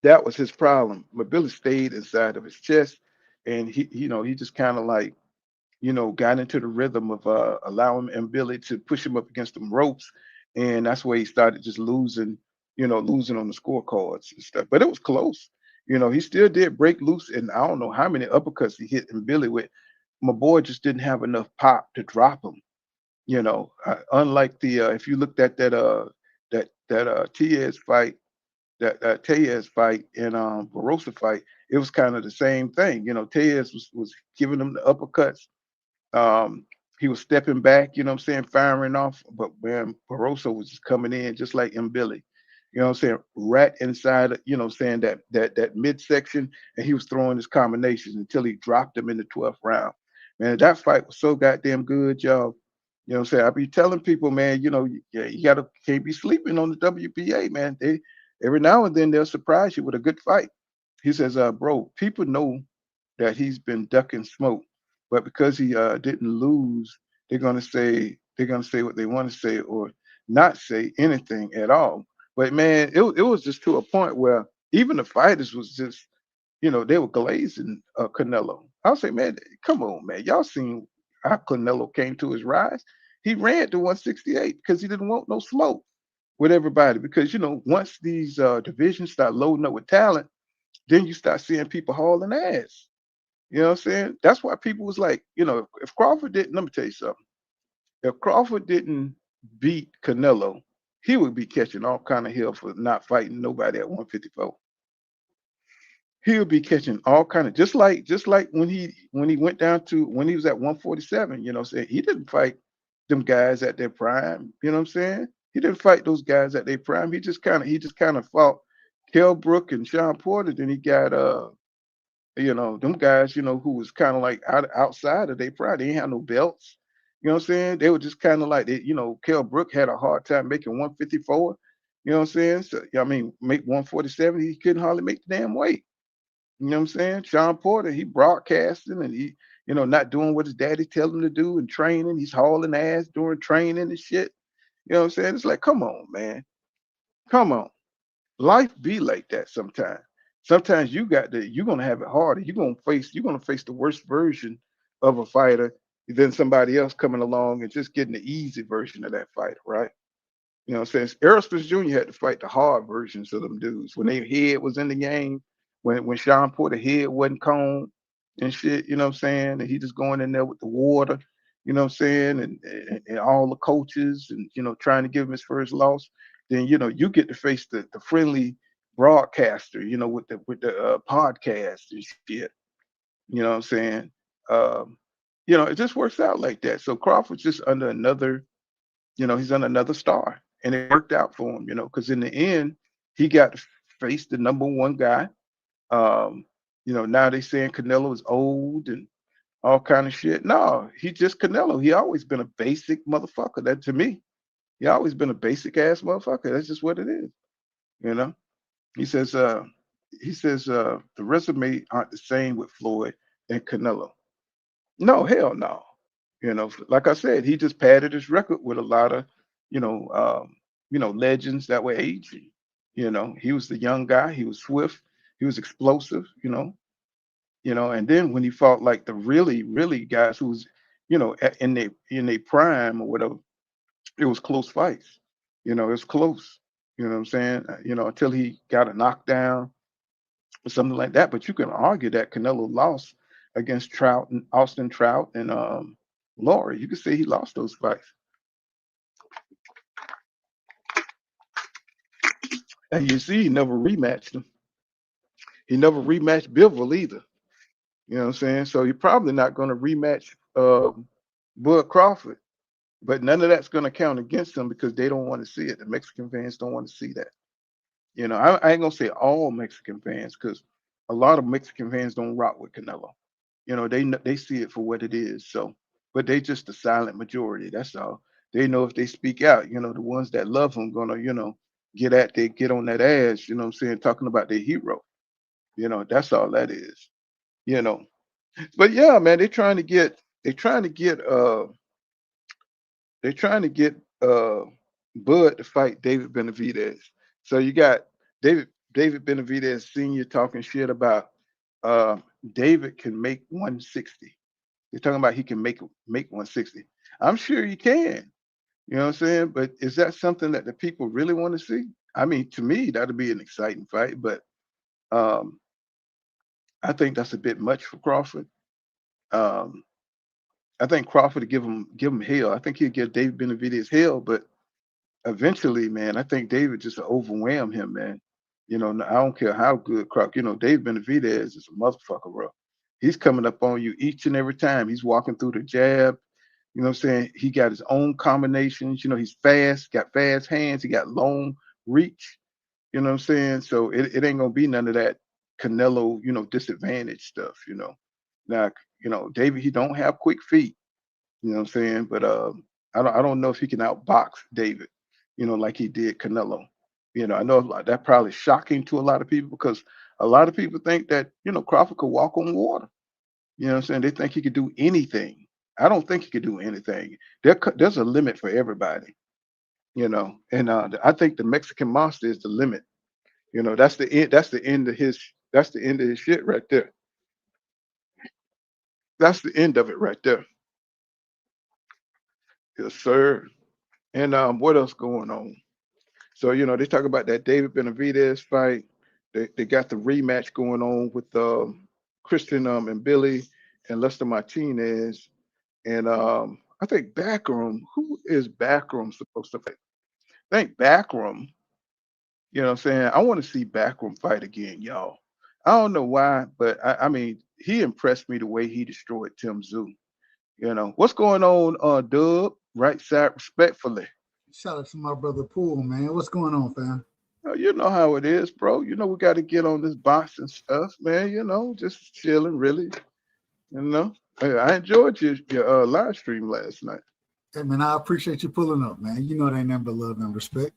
E: That was his problem. Mobile stayed inside of his chest, and he just kind of like got into the rhythm of allowing Billy to push him up against them ropes, and that's where he started just losing, losing on the scorecards and stuff. But it was close. He still did break loose, and I don't know how many uppercuts he hit Billy with. My boy just didn't have enough pop to drop him. Unlike the if you looked at that Tiaz fight, that Tellez fight and Barossa fight, it was kind of the same thing. Tellez was giving him the uppercuts. Um, he was stepping back, you know what I'm saying, firing off, but man, Barossa was just coming in just like Billy. You know what I'm saying? Right inside, saying that midsection, and he was throwing his combinations until he dropped him in the 12th round. Man, that fight was so goddamn good, y'all. You know what I'm saying? I be telling people, man, you gotta can't be sleeping on the WBA, man. They every now and then they'll surprise you with a good fight. He says, bro, people know that he's been ducking smoke, but because he didn't lose, they're gonna say what they want to say or not say anything at all. But man, it was just to a point where even the fighters was just, they were glazing Canelo. I'll say, man, come on, man, y'all seen how Canelo came to his rise? He ran to 168 because he didn't want no smoke with everybody. Because once these divisions start loading up with talent, then you start seeing people hauling ass. You know what I'm saying? That's why people was like, if Crawford didn't, let me tell you something. If Crawford didn't beat Canelo, he would be catching all kind of hell for not fighting nobody at 154. He would be catching all kind of just like when he went down to when he was at 147, saying he didn't fight them guys at their prime, you know what I'm saying? He didn't fight those guys at their prime. He just kind of fought Kell Brook and Sean Porter. Then he got them guys, who was kind of like outside of their pride. They ain't have no belts. You know what I'm saying? They were just kind of like Kell Brook had a hard time making 154. You know what I'm saying? So I mean, make 147, he couldn't hardly make the damn weight. You know what I'm saying? Sean Porter, he broadcasting and he, not doing what his daddy tell him to do and training. He's hauling ass during training and shit. You know what I'm saying? It's like, come on, man. Come on. Life be like that sometimes. Sometimes you're gonna have it harder. You're gonna face the worst version of a fighter than somebody else coming along and just getting the easy version of that fighter, right? You know what I'm saying? Errol Spence Jr. had to fight the hard versions of them dudes when their head was in the game, when Sean Porter head wasn't combed and shit, you know what I'm saying? And he just going in there with the water, you know what I'm saying? And all the coaches and trying to give him his first loss. Then you get to face the friendly broadcaster, with the podcast and shit. You know what I'm saying? Um, it just works out like that. So Crawford's just under another he's on another star. And it worked out for him, because in the end, he got to face the number one guy. Um, now they saying Canelo is old and all kind of shit. No, he just Canelo. He always been a basic motherfucker. That to me, he always been a basic ass motherfucker. That's just what it is. You know. He says, the resume aren't the same with Floyd and Canelo. No, hell no. Like I said, he just padded his record with a lot of, legends that were aging. He was the young guy. He was swift. He was explosive. And then when he fought like the really, really guys who was, in their prime or whatever, it was close fights. It was close. You know what I'm saying? Until he got a knockdown or something like that. But you can argue that Canelo lost against Trout and Austin Trout and Laurie. You could say he lost those fights. And you see, he never rematched him. He never rematched Bivol either. You know what I'm saying? So you're probably not going to rematch Bud Crawford. But none of that's going to count against him because they don't want to see it. The Mexican fans don't want to see that. I ain't going to say all Mexican fans because a lot of Mexican fans don't rock with Canelo. They see it for what it is. So, but they just the silent majority. That's all. They know if they speak out, the ones that love him gonna, get on that ass. You know what I'm saying? Talking about their hero. That's all that is. You know. But yeah, man, they're trying to get Bud to fight David Benavidez. So you got David Benavidez Sr. talking shit about uh David can make 160. They're talking about he can make 160. I'm sure he can. You know what I'm saying? But is that something that the people really want to see? I mean, to me, that'd be an exciting fight, but um, I think that's a bit much for Crawford. Um, I think Crawford would give him hell. I think he'll give David Benavidez hell, but eventually, man, I think David just overwhelm him, man. You know, I don't care how good Crawford. You know, David Benavidez is a motherfucker, bro. He's coming up on you each and every time. He's walking through the jab. You know what I'm saying? He got his own combinations. You know, he's fast, got fast hands. He got long reach. You know what I'm saying? So it ain't gonna be none of that Canelo, disadvantage stuff. Now, David, he don't have quick feet. You know what I'm saying? But I don't know if he can outbox David. Like he did Canelo. I know that probably shocking to a lot of people because a lot of people think that Crawford could walk on water. You know what I'm saying? They think he could do anything. I don't think he could do anything. There's a limit for everybody. And I think the Mexican monster is the limit. That's the end. That's the end of his. That's the end of his shit right there. That's the end of it right there. Yes, sir. And what else going on? So they talk about that David Benavidez fight. They got the rematch going on with Christian and Billy and Lester Martinez. And I think Backroom. Who is Backroom supposed to fight? I think Backroom. You know what I'm saying? I want to see Backroom fight again, y'all. I don't know why, but I mean, he impressed me the way he destroyed Tim Tszyu. What's going on, Dub? Right side, respectfully.
H: Shout out to my brother Poole, man. What's going on, fam?
E: You know how it is, bro. We got to get on this boxing stuff, man. Just chilling, really. Hey, I enjoyed your live stream last night.
H: Hey, man, I appreciate you pulling up, man. You know they ain't but love and respect.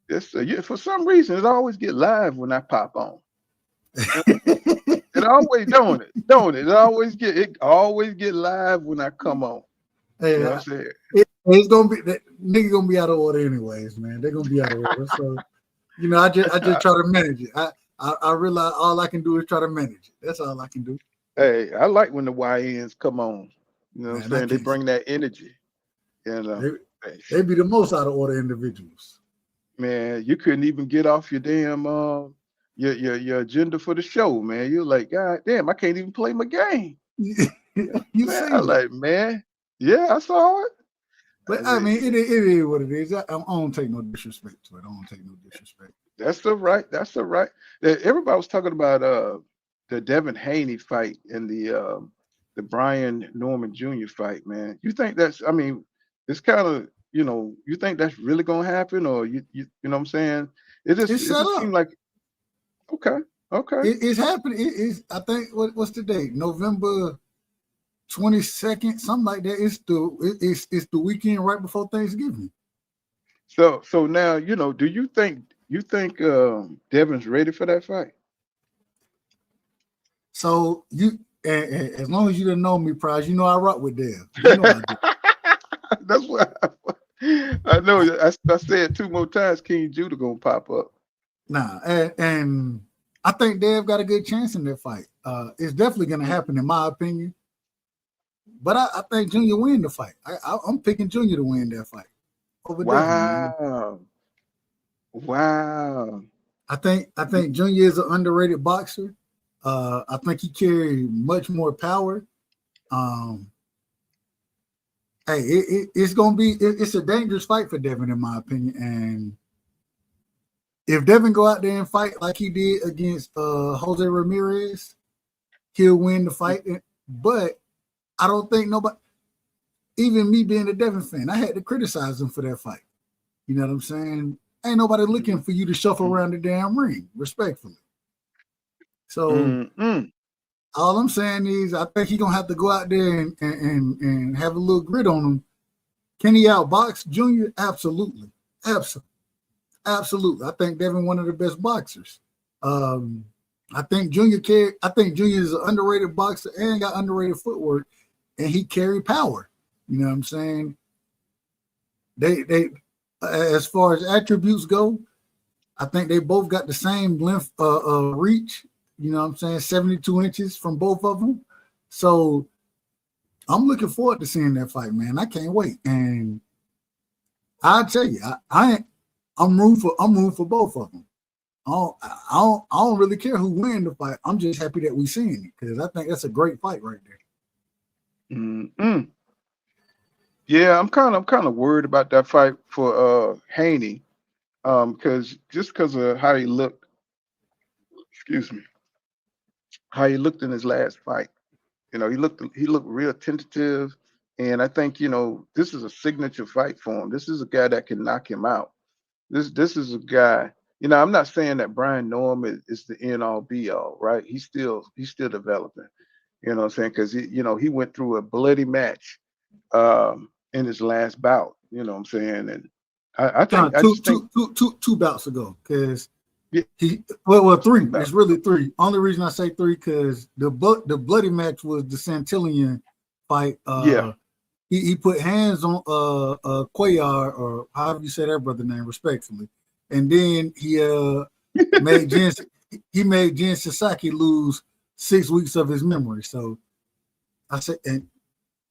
E: Yes, sir. Yeah, for some reason, it always get live when I pop on. It always don't it? It always get live when I come on.
H: Hey,
E: you know what I'm saying?
H: It's gonna be nigga gonna be out of order anyways, man. They're gonna be out of order. So I just try to manage it. I realize all I can do is try to manage it. That's all I can do.
E: Hey, I like when the YNs come on. You know what I'm saying? They bring that energy.
H: They be the most out of order individuals.
E: Man, you couldn't even get off your damn your agenda for the show, man. You're like, God damn, I can't even play my game. I'm like, man, yeah, I saw it.
H: But I mean, it is what it is. I don't take no disrespect to it. I don't take no disrespect.
E: That's the right. Everybody was talking about the Devin Haney fight and the Brian Norman Jr. fight, man. You think that's? I mean, it's kind of you think that's really gonna happen, or you know what I'm saying? It just seems like okay.
H: It's happening. It is. I think what's the date? November 22nd, something like that. It's the weekend right before Thanksgiving.
E: So now do you think Devin's ready for that fight?
H: So as long as you didn't know me, Prize, I rock with Dev.
E: That's what I know. I said 2 more times King Judah gonna pop up.
H: Nah, and I think Dev got a good chance in that fight. It's definitely gonna happen in my opinion. But I think Junior win the fight. I'm picking Junior to win that fight.
E: Wow. Wow.
H: I think Junior is an underrated boxer. I think he carries much more power. It's a dangerous fight for Devin, in my opinion. And if Devin go out there and fight like he did against Jose Ramirez, he'll win the fight. But I don't think nobody, even me being a Devin fan, I had to criticize him for that fight. You know what I'm saying? Ain't nobody looking for you to shuffle around the damn ring, respectfully. So all I'm saying is I think he's gonna have to go out there and have a little grit on him. Can he outbox Junior? Absolutely. Absolutely. I think Devin one of the best boxers. I think Junior is an underrated boxer and got underrated footwork, and he carry power. You know what I'm saying? They as far as attributes go, I think they both got the same length reach. You know what I'm saying? 72 inches from both of them. So I'm looking forward to seeing that fight, man. I can't wait. And I'll tell you, I'm rooting for both of them. I don't really care who wins the fight. I'm just happy that we're seeing it because I think that's a great fight right there.
E: Mm-mm. Yeah, I'm kind of worried about that fight for Haney, because of how he looked. Excuse me, how he looked in his last fight. You know, he looked real tentative, and I think this is a signature fight for him. This is a guy that can knock him out. This is a guy. I'm not saying that Brian Norman is the end all be all, right? He's still developing. You know what I'm saying? Because he went through a bloody match in his last bout. You know what I'm saying? And I think
H: two bouts ago, because
E: yeah,
H: three. It's really three. Only reason I say three because the bloody match was the Santillan fight.
E: Yeah.
H: He put hands on Cuellar, or however you say that brother name, respectfully, and then he made Jen Sasaki lose 6 weeks of his memory. So I said, and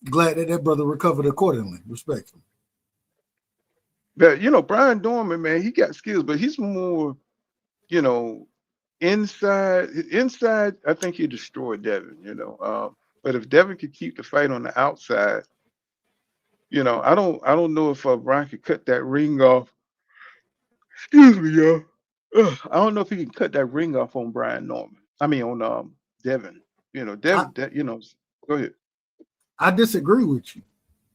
H: glad that brother recovered accordingly, respectfully.
E: But Brian Norman, man, he got skills, but he's more, inside. Inside, I think he destroyed Devin. But if Devin could keep the fight on the outside. I don't know if Brian could cut that ring off. Excuse me, y'all. I don't know if he can cut that ring off on Brian Norman. I mean on Devin. Devin. Go ahead.
H: I disagree with you,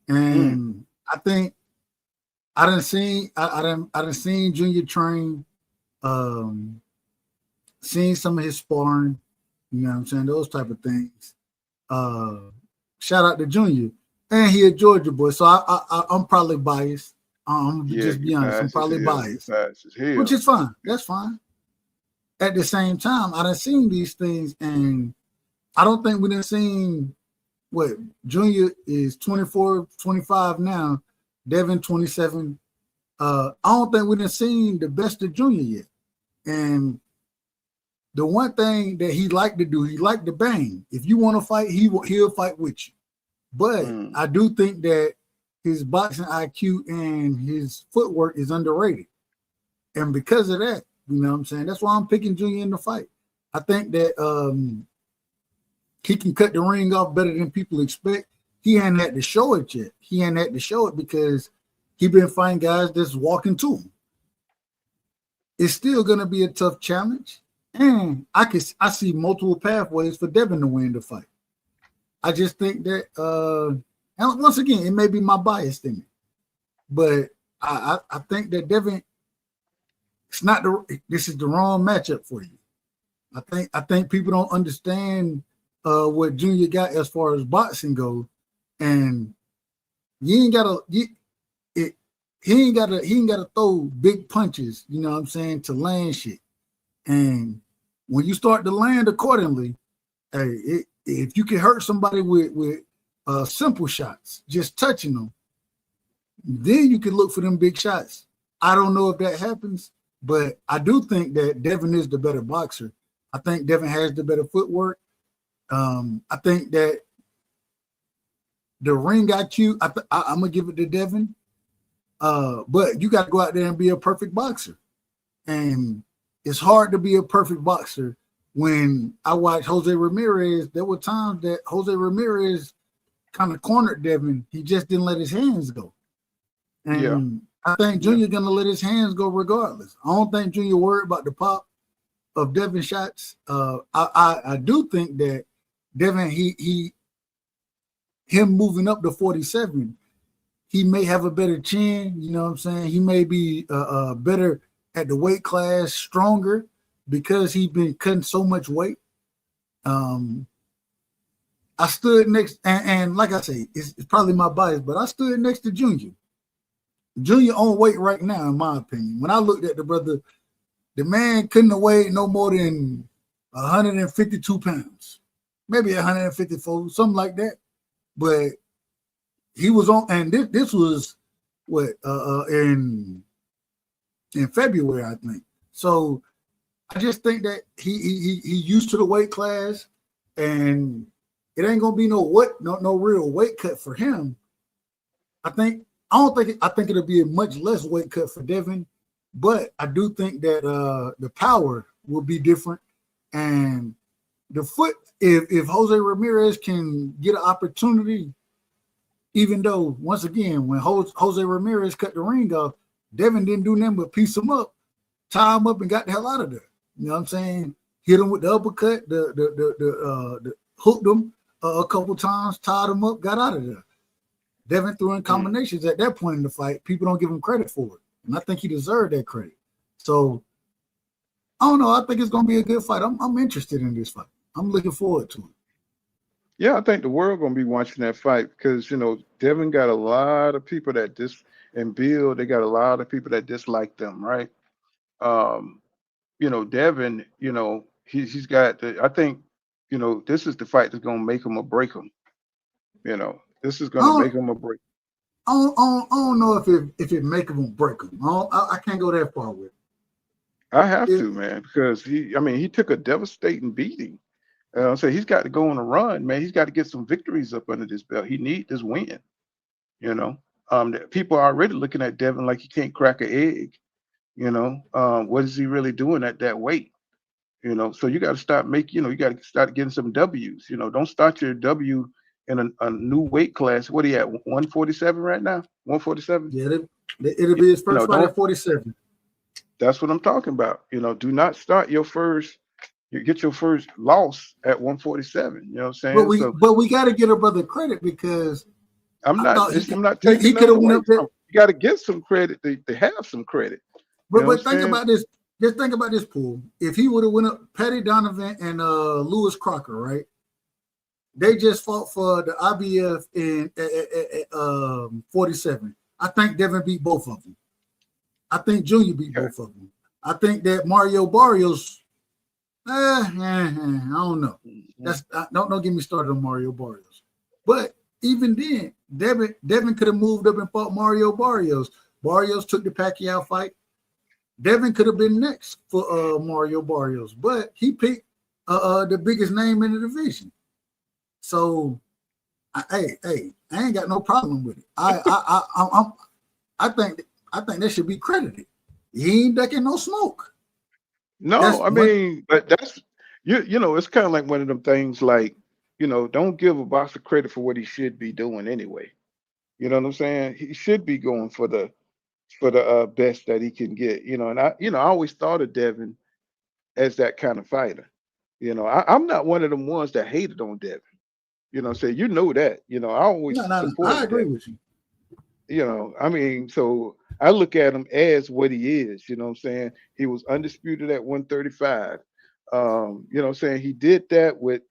H: and I think I done seen Junior train, seen some of his sparring. You know what I'm saying? Those type of things. Shout out to Junior. And he a Georgia boy, so I'm probably biased. Just be honest, I'm probably biased, which is fine. That's fine. At the same time, I done seen these things, and I don't think we done seen what Junior is 24, 25 now, Devin 27. I don't think we done seen the best of Junior yet. And the one thing that he liked to do, he liked to bang. If you want to fight, he'll fight with you. But I do think that his boxing IQ and his footwork is underrated. And because of that, you know what I'm saying? That's why I'm picking Junior in the fight. I think that he can cut the ring off better than people expect. He hadn't had to show it yet. He hadn't had to show it because he been fighting guys that's walking to him. It's still going to be a tough challenge. And I see multiple pathways for Devin to win the fight. I just think that, and once again, it may be my bias in it, but I think that Devin, this is the wrong matchup for you. I think people don't understand what Junior got as far as boxing goes, and he ain't gotta throw big punches, you know what I'm saying, to land shit. And when you start to land accordingly, if you can hurt somebody with simple shots, just touching them, then you can look for them big shots. I don't know if that happens, but I do think that Devin is the better boxer. I think Devin has the better footwork. I think that the ring IQ, I'm gonna give it to Devin. But you got to go out there and be a perfect boxer, and it's hard to be a perfect boxer. When I watched Jose Ramirez, there were times that Jose Ramirez kind of cornered Devin. He just didn't let his hands go. And I think Junior's going to let his hands go regardless. I don't think Junior worried about the pop of Devin shots. I do think that Devin, him moving up to 47, he may have a better chin. You know what I'm saying? He may be better at the weight class, stronger, because he's been cutting so much weight. I stood next, and like I say, it's probably my bias, but I stood next to Junior. Junior on weight right now, in my opinion. When I looked at the brother, the man couldn't have weighed no more than 152 pounds, maybe 154, something like that. But he was on, and this was what in February, I think. So I just think that he used to the weight class, and it ain't gonna be no real weight cut for him. I think it'll be a much less weight cut for Devin, but I do think that the power will be different, and the foot. If Jose Ramirez can get an opportunity, even though once again when Jose Ramirez cut the ring off, Devin didn't do nothing but piece him up, tie him up, and got the hell out of there. You know what I'm saying? Hit him with the uppercut, the hooked him a couple times, tied him up, got out of there. Devin threw in combinations at that point in the fight. People don't give him credit for it, and I think he deserved that credit. So I don't know. I think it's going to be a good fight. I'm interested in this fight. I'm looking forward to it.
E: Yeah, I think the world going to be watching that fight because, Devin got a lot of people that and Bill, they got a lot of people that dislike them, right? Devin, he's got, I think, this is the fight that's going to make him or break him. This is going to make him or break him.
H: I don't know if it make him or break him. I can't go that far with it.
E: I have to, man, because he took a devastating beating. So he's got to go on a run, man. He's got to get some victories up under this belt. He needs this win. People are already looking at Devin like he can't crack an egg. What is he really doing at that weight? So you got to start making. You got to start getting some W's. Don't start your W in a new weight class. What are you at? 147 right now? 147?
H: Yeah, it'll be his first fight at 47.
E: That's what I'm talking about. Do not start your first. You get your first loss at 147. You know what I'm saying?
H: But we got to get a brother credit because
E: I'm not taking. He could have won up there. You got to get some credit to have some credit.
H: But think about this. Just think about this, Pool. If he would have went up Patty Donovan and Lewis Crocker, right? They just fought for the IBF in 47. I think Devin beat both of them. I think Junior beat both of them. I think that Mario Barrios. I don't know. Don't get me started on Mario Barrios. But even then, Devin could have moved up and fought Mario Barrios. Barrios took the Pacquiao fight. Devin could have been next for Mario Barrios, but he picked the biggest name in the division. So, I ain't got no problem with it. I think that should be credited. He ain't ducking no smoke.
E: No, but that's it's kind of like one of them things like, don't give a boxer credit for what he should be doing anyway. You know what I'm saying? He should be going for the best that he can get. And I always thought of Devin as that kind of fighter. I'm not one of them ones that hated on Devin. That. I always
H: I agree with you.
E: So I look at him as what he is, you know what I'm saying? He was undisputed at 135. He did that with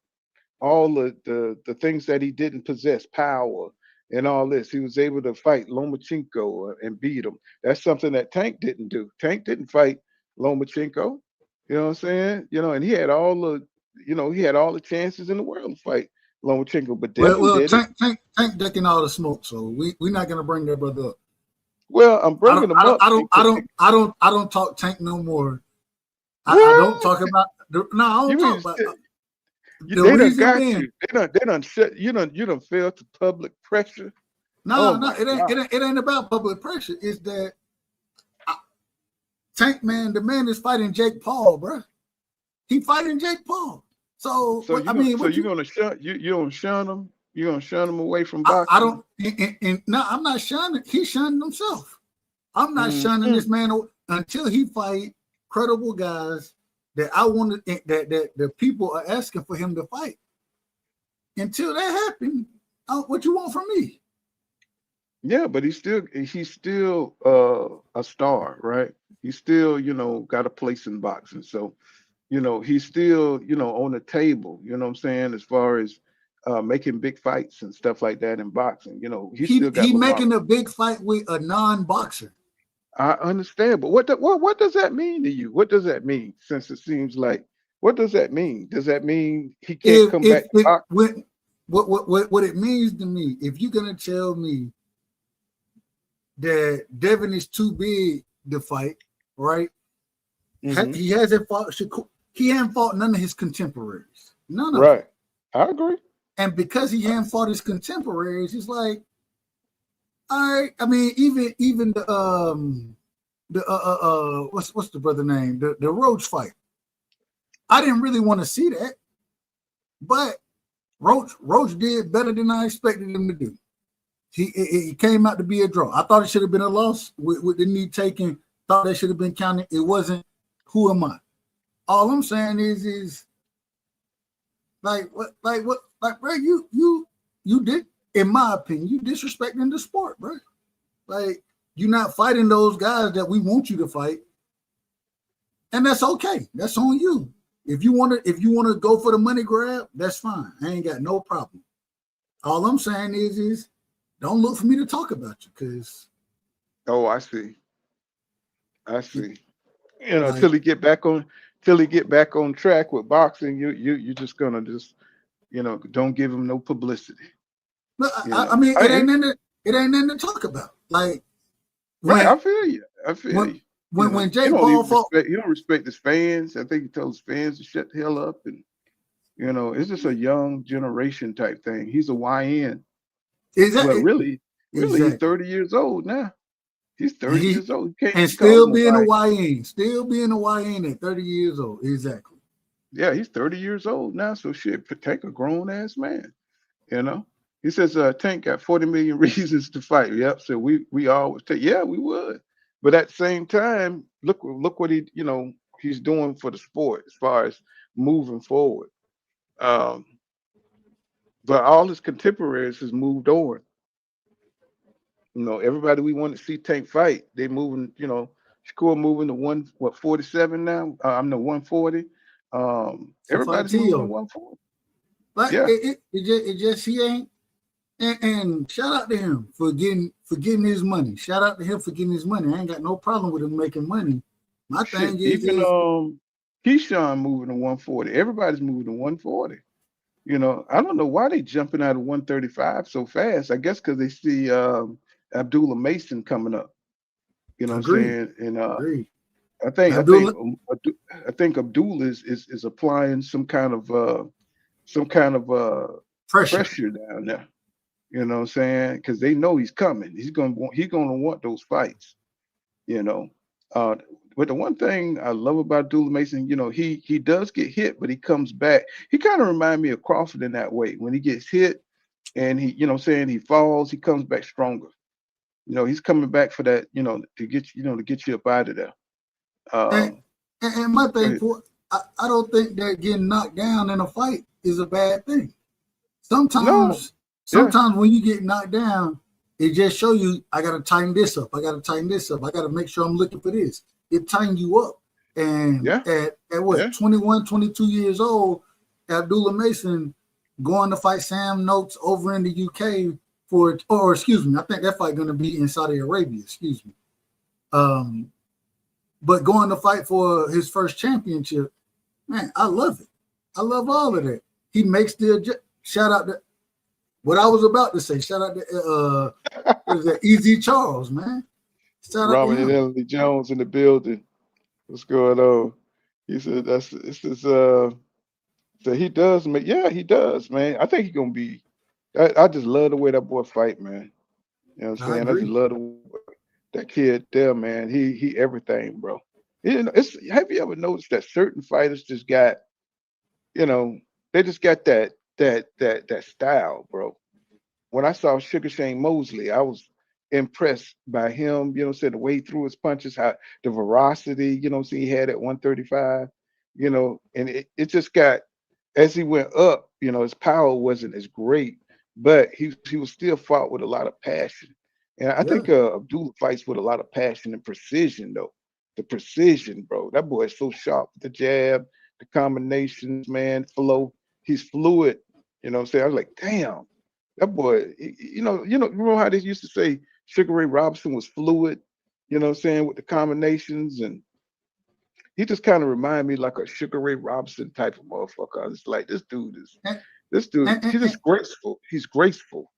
E: all the things that he didn't possess, power and all this. He was able to fight Lomachenko and beat him. That's something that Tank didn't do. Tank didn't fight Lomachenko, you know what I'm saying? And he had all the chances in the world to fight Lomachenko, but
H: Tank ducking all the smoke, so we're not gonna bring that brother up.
E: Well, I'm bringing him up.
H: I don't talk Tank no more. I don't talk about. I don't talk about.
E: They done got you. They done shut. You done fell to public pressure.
H: No, it ain't about public pressure. It's that Tank man. The man is fighting Jake Paul, bro. He fighting Jake Paul. So
E: you're gonna shun him. You're gonna shun him away from boxing.
H: I don't. No, I'm not shunning. He shunned himself. I'm not shunning this man until he fight credible guys that I wanted. That the people are asking for him to fight. Until that happens, what you want from me?
E: Yeah, but he's still a star, right? He's still got a place in boxing. So he's still on the table. You know what I'm saying? As far as making big fights and stuff like that in boxing, he's
H: making a big fight with a non-boxer.
E: I understand, but what does that mean to you? What does that mean? Since it seems like, what does that mean? Does that mean he can't come back?
H: What it means to me, if you're gonna tell me that Devin is too big to fight, right? Mm-hmm. He hasn't fought none of his contemporaries. None of them.
E: Right. I agree.
H: And because he hadn't fought his contemporaries, he's like, all right. I mean, even the what's the brother name? The Roach fight. I didn't really want to see that, but Roach did better than I expected him to do. He came out to be a draw. I thought it should have been a loss with the knee taken. Thought that should have been counted. It wasn't. Who am I? All I'm saying is like bro, you did, in my opinion, you disrespecting the sport, bro. Like, you're not fighting those guys that we want you to fight, and that's okay. That's on you. If you want to go for the money grab, that's fine. I ain't got no problem. All I'm saying is don't look for me to talk about you, because.
E: Oh, I see. You know, till he get back on track with boxing, you're just gonna don't give him no publicity.
H: Look, I mean, it ain't nothing to talk about. Like,
E: right, I feel you.
H: When Jake Paul fought,
E: you don't respect his fans. I think he tells his fans to shut the hell up, and it's just a young generation type thing. He's a YN. Well, really, exactly. He's 30 years old now. He's 30 years old.
H: And still being a YN. Still being a YN at 30 years old. Exactly.
E: Yeah, he's 30 years old now. So shit, Tank a grown-ass man. He says Tank got 40 million reasons to fight. Yep. So we always take, yeah, we would. But at the same time, look what he's doing for the sport as far as moving forward. But all his contemporaries has moved on. Everybody we want to see Tank fight, they moving, Shakur moving to 47 now. I'm the 140. Everybody's moving to 140.
H: But
E: yeah.
H: it just he ain't. And shout out to him for getting his money. Shout out to him for getting his money. I ain't got no problem with him making money. My thing is
E: even Keyshawn moving to 140. Everybody's moving to 140. I don't know why they jumping out of 135 so fast. I guess because they see Abdullah Mason coming up. You know what I'm saying? And I think Abdullah is applying some kind of pressure down there. You know what I'm saying? Because they know he's coming. He's gonna want those fights. But the one thing I love about Abdullah Mason, he does get hit, but he comes back. He kind of reminds me of Crawford in that way. When he gets hit and he falls, he comes back stronger. He's coming back for that, to get you up out of there.
H: And my thing, I don't think that getting knocked down in a fight is a bad thing. Sometimes when you get knocked down, it just shows you, I got to tighten this up. I got to make sure I'm looking for this. It tightens you up. And at 21, 22 years old, Abdullah Mason going to fight Sam Noakes over in the UK I think that fight going to be in Saudi Arabia, but going to fight for his first championship, man, I love it. I love all of that. He makes shout out to what I was about to say. Shout out to what is that? Easy Charles, man. Shout out
E: Robert
H: to him.
E: and Emily Jones in the building. What's going on? He said so he does, man. Yeah, he does, man. I think he's gonna be. I just love the way that boy fight, man. You know what I'm saying? I just love that kid there, man. He everything, bro. Have you ever noticed that certain fighters just got, they just got that style, bro. When I saw Sugar Shane Mosley, I was impressed by him, the way he threw his punches, how the veracity, he had at 135, and it just got, as he went up, his power wasn't as great, but he was still fought with a lot of passion. And I think Abdullah fights with a lot of passion and precision, though. The precision, bro. That boy is so sharp. The jab, the combinations, man, flow. He's fluid. You know what I'm saying? I was like, damn, that boy, remember how they used to say Sugar Ray Robinson was fluid, you know what I'm saying, with the combinations, and he just kind of reminded me like a Sugar Ray Robinson type of motherfucker. I was like, this dude, he's just graceful. He's graceful.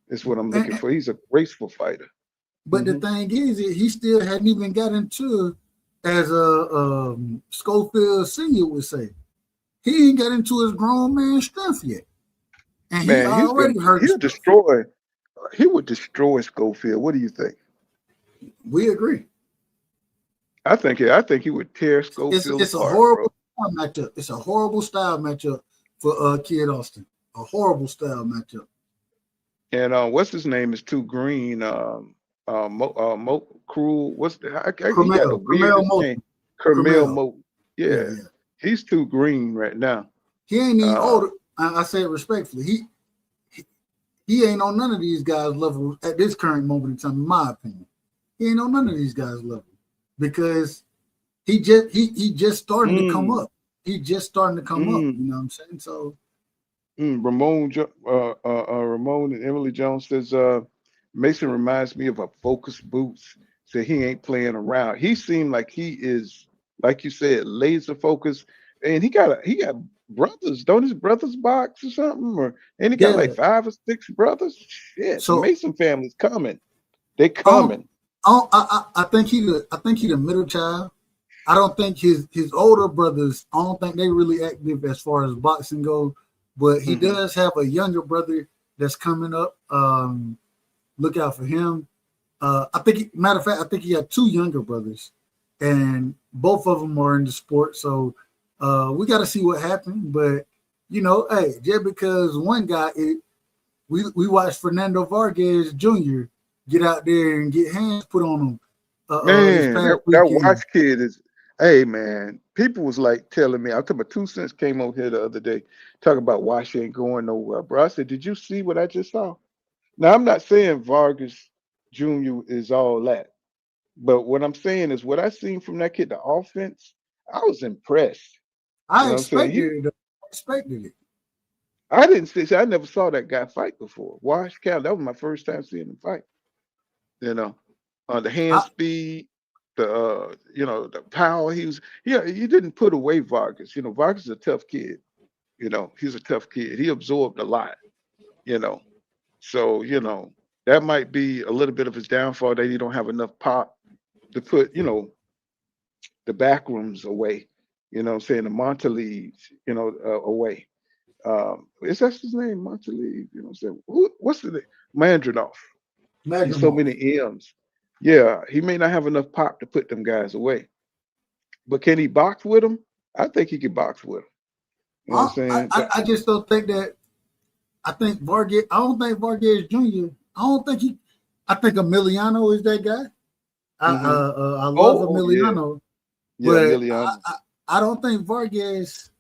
E: Is what I'm looking for. He's a graceful fighter.
H: But the thing is, he still hadn't even got into, as a Schofield Senior would say, he ain't got into his grown man strength yet. and he
E: Man,
H: already hurt stuff.
E: he would destroy Schofield. What do you think?
H: We agree.
E: I think he would tear Schofield
H: It's a
E: apart, bro.
H: horrible style matchup. It's a horrible style matchup for Kid Austin. A horrible style matchup.
E: And what's his name is too green. Cruel. He got the weirdest name. Carmel Mo. Yeah, he's too green right now.
H: He ain't even older. I say it respectfully. He ain't on none of these guys' level at this current moment in time, in my opinion. He ain't on none of these guys' level because he just starting to come up. He just starting to come up. You know what I'm saying? So
E: Ramon and Emily Jones says Mason reminds me of a Focus Boots. Said he ain't playing around. He seemed like he is, like you said, laser focused, and he got brothers. Don't his brothers box or something? And he got like 5 or 6 brothers. Shit, so the Mason family's coming. They coming.
H: I think he the middle child. I don't think his older brothers. I don't think they really active as far as boxing goes. But he does have a younger brother that's coming up. Look out for him. Matter of fact, I think he had 2 younger brothers, and both of them are in the sport. So we got to see what happens. But hey, just because one guy, we watched Fernando Vargas Jr. get out there and get hands put on him.
E: Man, that Watch kid is. Hey man, people was like telling me. I talking about 2 Cents came over here the other day talking about Wash ain't going nowhere, bro. I said, did you see what I just saw? Now I'm not saying Vargas Jr. is all that, but what I'm saying is what I seen from that kid, the offense, I was impressed.
H: I expected it.
E: I didn't see. I never saw that guy fight before. Wash Cal, that was my first time seeing him fight. The hand speed. The power he didn't put away Vargas. Vargas is a tough kid. He's a tough kid. He absorbed a lot, So, that might be a little bit of his downfall that he don't have enough pop to put, the back rooms away, I'm saying the Monteleves, away. Is that his name? Monteleves, I'm saying? What's the name? Mandrinov. There's so many M's. Yeah, he may not have enough pop to put them guys away. But can he box with them? I think he can box with them. You know what I'm saying?
H: I just don't think that. I don't think Vargas Jr. I think Emiliano is that guy. I love Emiliano.
E: Yeah, Emiliano.
H: I don't think Vargas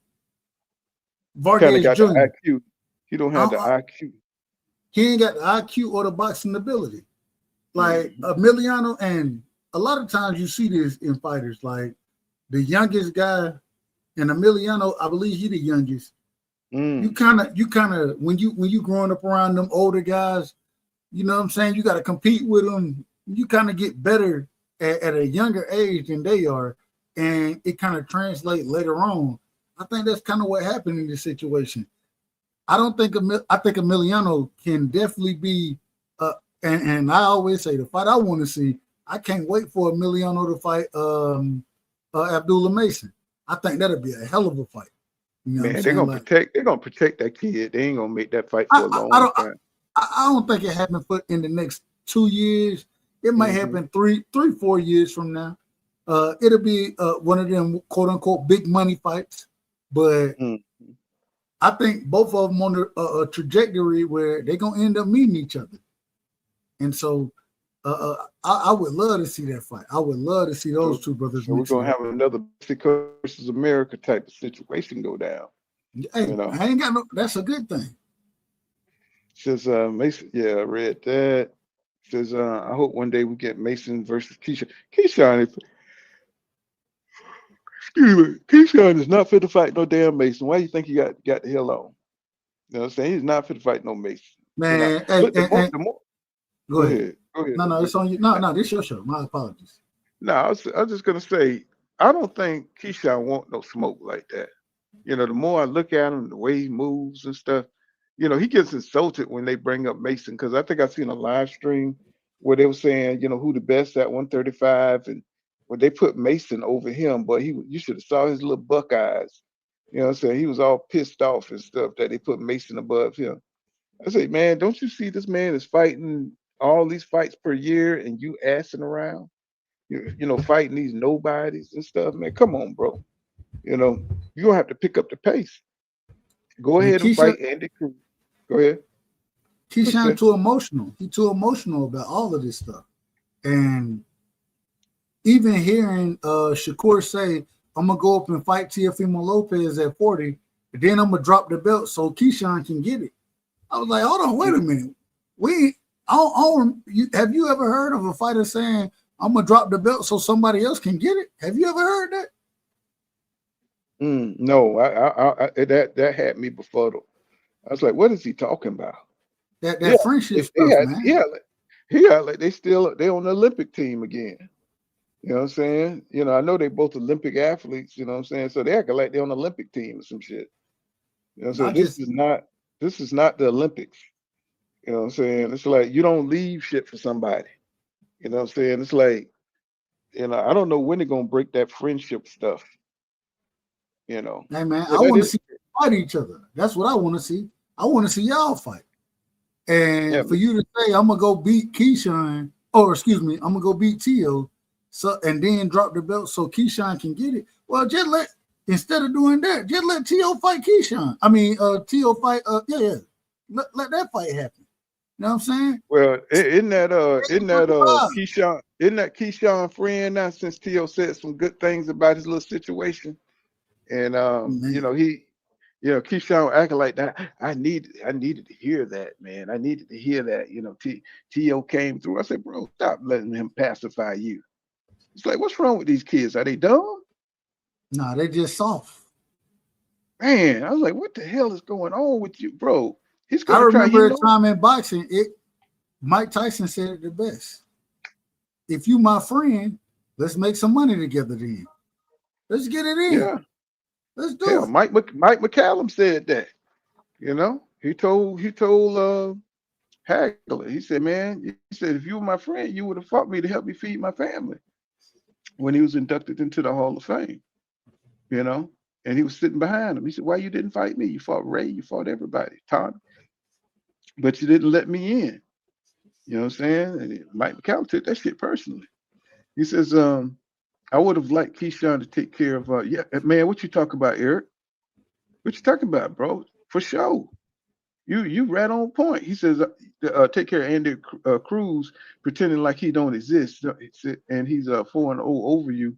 E: got
H: Jr.
E: The IQ. He don't have the IQ.
H: He ain't got the IQ or the boxing ability. Like Emiliano, and a lot of times you see this in fighters, like the youngest guy, and Emiliano, I believe he the youngest. You kind of when you growing up around them older guys, you know what I'm saying? You got to compete with them. You kind of get better at a younger age than they are, and it kind of translates later on. I think that's kind of what happened in this situation. I think Emiliano can definitely be. And I always say the fight I want to see, I can't wait for Emiliano to fight Abdullah Mason. I think that'll be a hell of a fight.
E: Man, they're gonna protect that kid. They ain't gonna make that fight for a long time.
H: I don't think it happened in the next 2 years. It might happen 4 years from now. It'll be one of them quote unquote big money fights. But I think both of them on a trajectory where they're gonna end up meeting each other. And so I would love to see that fight. I would love to see those two brothers.
E: So we're gonna have another Mexico versus America type of situation go down.
H: Hey, I ain't got no. That's a good thing.
E: Says Mason, yeah, I read that. Says I hope one day we get Mason versus Keyshawn. Keyshawn is not fit to fight no damn Mason. Why do you think he got the hell on? You know what I'm saying? He's not fit to fight no Mason.
H: Man, Go ahead. No, it's on you. No, this is your show. My apologies.
E: No, I was just gonna say, I don't think Keyshawn want no smoke like that. The more I look at him, the way he moves and stuff, he gets insulted when they bring up Mason, because I think I seen a live stream where they were saying, who the best at 135, and when they put Mason over him, but you should have saw his little buck eyes. You know what I'm saying? He was all pissed off and stuff that they put Mason above him. I say, man, don't you see this man is fighting all these fights per year and you assing around? Fighting these nobodies and stuff, man. Come on, bro. You're gonna have to pick up the pace. Go
H: And
E: ahead and fight Andy Cruz. Go ahead.
H: Keyshawn too emotional. He too emotional about all of this stuff. And even hearing Shakur say, I'm gonna go up and fight Teofimo Lopez at 40, and then I'm gonna drop the belt so Keyshawn can get it. I was like, hold on, wait a minute. Have you ever heard of a fighter saying, I'm gonna drop the belt so somebody else can get it? Have you ever heard that?
E: No, that had me befuddled. I was like, what is he talking about?
H: That friendship stuff, man.
E: Like they on the Olympic team again. You know what I'm saying? I know they both Olympic athletes, you know what I'm saying? So they act like they're on the Olympic team or some shit. So this is not the Olympics. You know what I'm saying? It's like you don't leave shit for somebody. You know what I'm saying? It's like, I don't know when they're gonna break that friendship stuff.
H: Hey man, I want to see them fight each other. That's what I want to see. I want to see y'all fight. And for you to say I'm gonna go beat Keyshawn, I'm gonna go beat Tio, and then drop the belt so Keyshawn can get it. Well, instead of doing that, just let Tio fight Keyshawn. I mean, Tio fight. Let that fight happen. You know what I'm saying?
E: Well, isn't that Keyshawn friend now? Since Tio said some good things about his little situation, and Keyshawn acting like that. I needed to hear that, man. I needed to hear that. Tio came through. I said, bro, stop letting him pacify you. It's like, what's wrong with these kids? Are they dumb?
H: Nah, they just soft.
E: Man, I was like, what the hell is going on with you, bro?
H: I remember a time in boxing, Mike Tyson said it the best. If you my friend, let's make some money together then. Let's get it in.
E: Yeah.
H: Let's do it.
E: Mike McCallum said that. He told Hagler, he said, man, if you were my friend, you would have fought me to help me feed my family when he was inducted into the Hall of Fame. And he was sitting behind him. He said, why you didn't fight me? You fought Ray, you fought everybody, Tommy. But you didn't let me in. You know what I'm saying? And Mike McCallum took that shit personally. He says, I would have liked Keyshawn to take care of, man, what you talking about, Eric? What you talking about, bro? For sure. You right on point. He says, take care of Andy Cruz, pretending like he don't exist. And he's 4-0 over you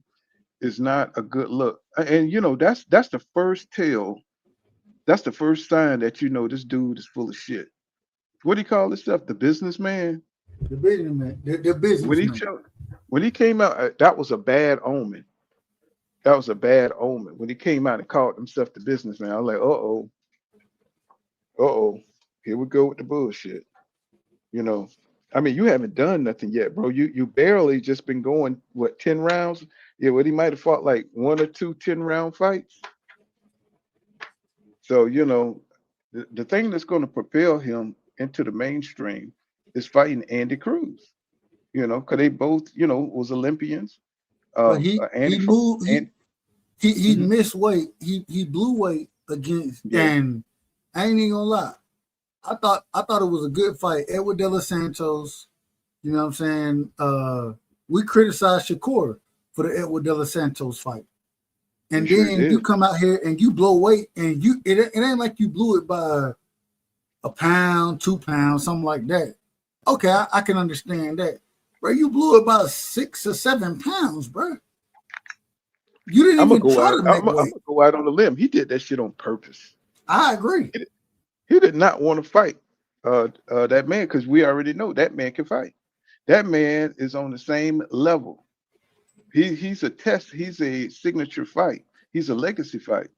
E: is not a good look. And, that's the first tell. That's the first sign that this dude is full of shit. What do you call this stuff? The businessman?
H: The businessman. The businessman.
E: When he came out, that was a bad omen. That was a bad omen. When he came out and called himself the businessman, I was like, here we go with the bullshit. I mean, you haven't done nothing yet, bro. You barely just been going, 10 rounds? Yeah, he might have fought like 1 or 2 10-round fights. So, the thing that's going to propel him into the mainstream is fighting Andy Cruz. Because they both, was Olympians.
H: But he missed weight. He blew weight against, and I ain't even gonna lie. I thought it was a good fight. Edward De Los Santos, you know what I'm saying? We criticized Shakur for the Edward De Los Santos fight. And then you come out here and you blow weight, and it ain't like you blew it by a pound, 2 pounds, something like that. Okay, I can understand that. Bro, you blew it by 6 or 7 pounds, bro. You didn't even try to make weight. I'm gonna
E: go out on a limb. He did that shit on purpose.
H: I agree.
E: He did not want to fight that man, because we already know that man can fight. That man is on the same level. He's a test. He's a signature fight. He's a legacy fight.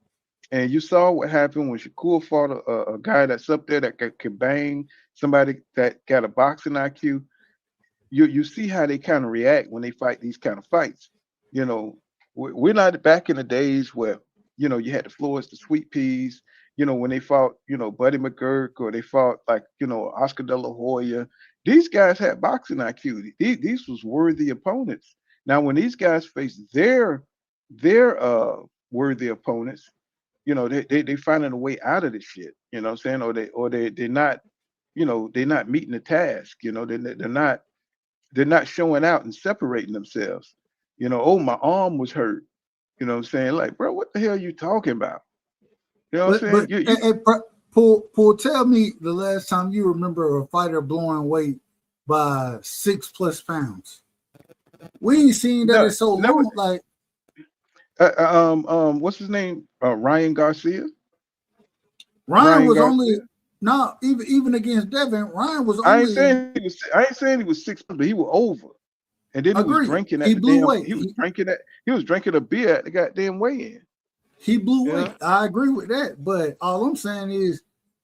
E: And you saw what happened when Shakur fought a guy that's up there that can bang somebody that got a boxing IQ. You see how they kind of react when they fight these kind of fights. We're not back in the days where, you had the Floyds, the Sweet Peas, when they fought, Buddy McGurk, or they fought like, Oscar De La Hoya. These guys had boxing IQ. These was worthy opponents. Now, when these guys face their worthy opponents, they finding a way out of this shit. You know what I'm saying? Or they're not they're not meeting the task. They're not showing out and separating themselves. Oh, my arm was hurt. You know what I'm saying? Like, bro, what the hell are you talking about? You know what I'm saying?
H: Paul, tell me the last time you remember a fighter blowing weight by 6+ pounds. We ain't seen that in so long. Like,
E: what's his name? Ryan Garcia.
H: Ryan was only even against Devin. Ryan was only.
E: I ain't saying he was 6, but he was over. And then he was drinking at
H: he
E: the
H: blew
E: damn.
H: weight.
E: He was drinking a beer at the goddamn weigh-in.
H: He blew weight. I agree with that. But all I'm saying is,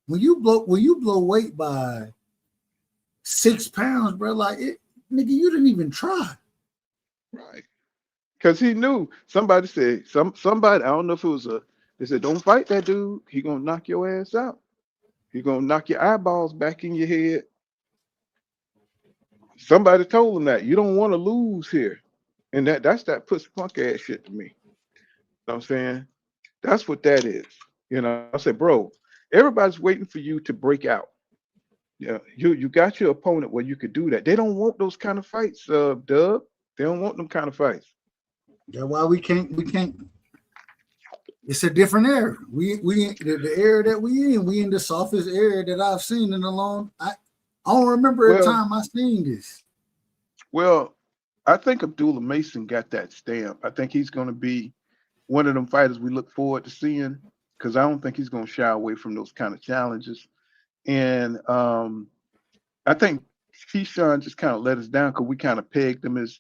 H: when you blow weight by 6 pounds, bro, like nigga, you didn't even try.
E: Right. Because he knew somebody said somebody, I don't know if it was they said, don't fight that dude. He gonna knock your ass out. He gonna knock your eyeballs back in your head. Somebody told him that you don't want to lose here. And that's that pussy punk ass shit to me. You know what I'm saying? That's what that is. I said, bro, everybody's waiting for you to break out. Yeah, you got your opponent where you could do that. They don't want those kind of fights, Dub. They don't want them kind of fights.
H: That's why we can't. It's a different era. We the era that we in the softest era that I've seen in a long. I don't remember a time I seen this.
E: Well, I think Abdullah Mason got that stamp. I think he's going to be one of them fighters we look forward to seeing, because I don't think he's going to shy away from those kind of challenges. And I think Keyshawn just kind of let us down because we kind of pegged him as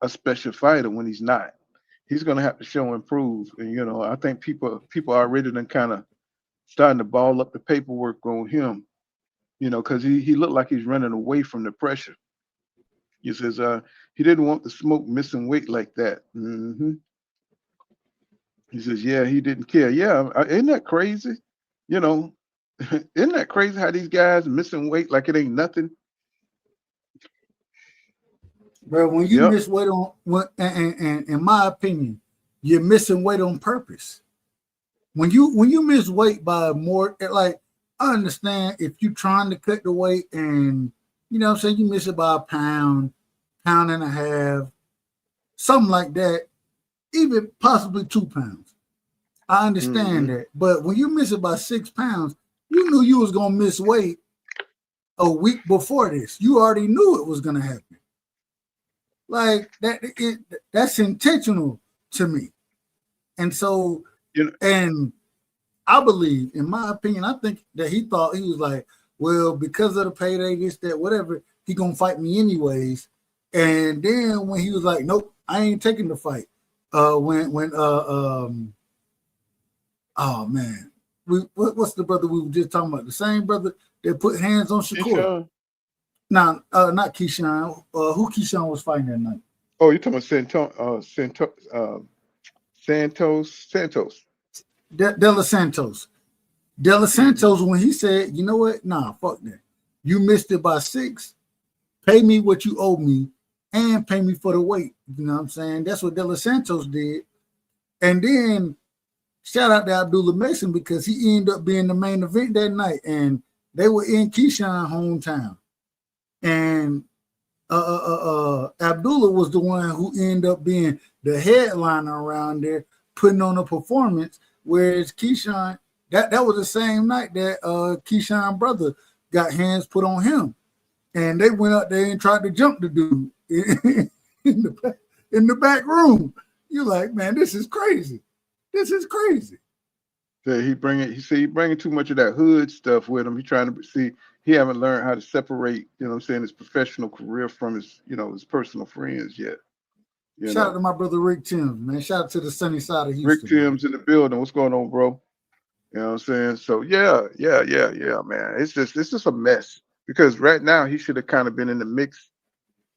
E: a special fighter when he's not. He's going to have to show and prove. And, I think people already done kind of starting to ball up the paperwork on him, because he looked like he's running away from the pressure. He says he didn't want the smoke missing weight like that. Mm-hmm. He says, yeah, he didn't care. Yeah, isn't that crazy? Isn't that crazy how these guys missing weight like it ain't nothing?
H: Bro, when you miss weight and in my opinion, you're missing weight on purpose. When you miss weight by more, like, I understand if you're trying to cut the weight and what I'm saying, you miss it by a pound and a half, something like that, even possibly 2 pounds. I understand that. But when you miss it by 6 pounds, you knew you was gonna miss weight a week before this. You already knew it was gonna happen. Like that's intentional to me. And so, and I believe, in my opinion, I think that he thought, he was like, well, because of the payday, this, that, whatever, he gonna fight me anyways. And then when he was like, nope, I ain't taking the fight. Oh man, what's the brother we were just talking about? The same brother that put hands on Shakur. No, not Keyshawn. Who Keyshawn was fighting that night?
E: Oh, you're talking about Santos.
H: De La Santos. De La Santos, when he said, you know what? Nah, fuck that. You missed it by 6. Pay me what you owe me and pay me for the weight. You know what I'm saying? That's what De La Santos did. And then shout out to Abdullah Mason, because he ended up being the main event that night. And they were in Keyshawn's hometown. And Abdullah was the one who ended up being the headliner around there, putting on a performance, whereas Keyshawn, that was the same night that Keyshawn's brother got hands put on him, and they went out there and tried to jump the dude in the back room. You're like, man, this is crazy. This is crazy.
E: Yeah, he bringing too much of that hood stuff with him. He trying to see. He haven't learned how to separate, his professional career from his, his personal friends yet.
H: Shout out to my brother Rick Timms, man. Shout out to the sunny side of Houston.
E: Rick Timms in the building. What's going on, bro? You know what I'm saying? So yeah, man. It's just a mess, because right now he should have kind of been in the mix.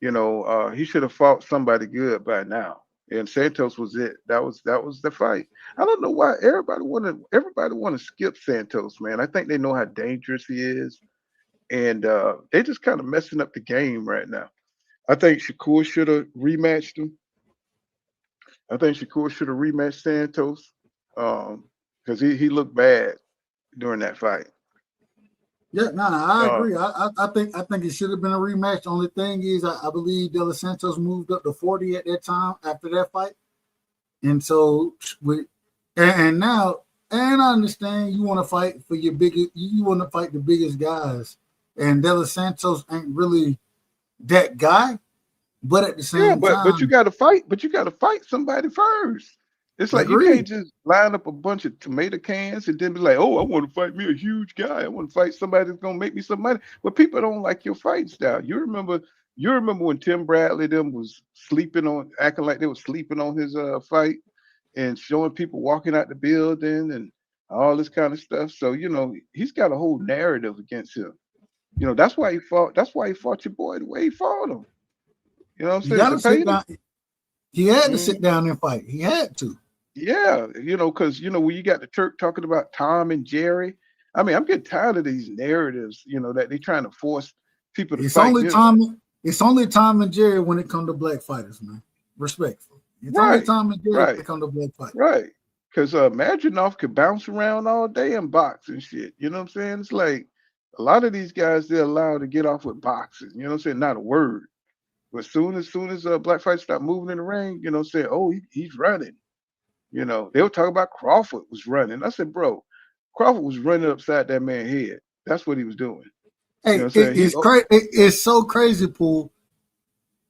E: He should have fought somebody good by now. And Santos was it. That was the fight. I don't know why everybody want to skip Santos, man. I think they know how dangerous he is. And they just kind of messing up the game right now. I think Shakur should have rematched him. I think Shakur should have rematched Santos, because he looked bad during that fight.
H: Yeah, no, I agree. I think it should have been a rematch. The only thing is, I believe De Los Santos moved up to 40 at that time after that fight, and so and now, and I understand you want to fight for your biggest, you want to fight the biggest guys, and De Los Santos ain't really that guy, but at the
E: Yeah,
H: same
E: but you
H: time,
E: got to fight. But you got to fight somebody first. It's like you can't
H: agreed.
E: just line up a bunch of tomato cans and then be like, "Oh, I want to fight me a huge guy. I want to fight somebody that's gonna make me some money." But people don't like your fight style. You remember when Tim Bradley them was sleeping on, acting like they were sleeping on his fight and showing people walking out the building and all this kind of stuff. So he's got a whole narrative against him. That's why he fought. That's why he fought your boy the way he fought him. You know what I'm
H: You
E: saying?
H: got to sit
E: Zepeda.
H: down. He had to
E: Mhm.
H: sit down and fight. He had to.
E: Yeah, because when you got the Turk talking about Tom and Jerry, I mean, I'm getting tired of these narratives, that they're trying to force people to
H: It's
E: fight.
H: only Tom. It's only Tom and Jerry when it comes to black fighters, man. Respectful. It's only
E: Right,
H: Tom and Jerry when
E: right,
H: it comes to black fighters.
E: right. Because Maginov could bounce around all day and box and shit. You know what I'm saying? It's like a lot of these guys they're allowed to get off with boxing. You know what I'm saying? Not a word. But soon as black fighters start moving in the ring, saying, "Oh, he's running." They were talking about Crawford was running. I said, bro, Crawford was running upside that man's head. That's what he was doing. You know
H: Hey,
E: what I'm saying?
H: it's so crazy, Pool.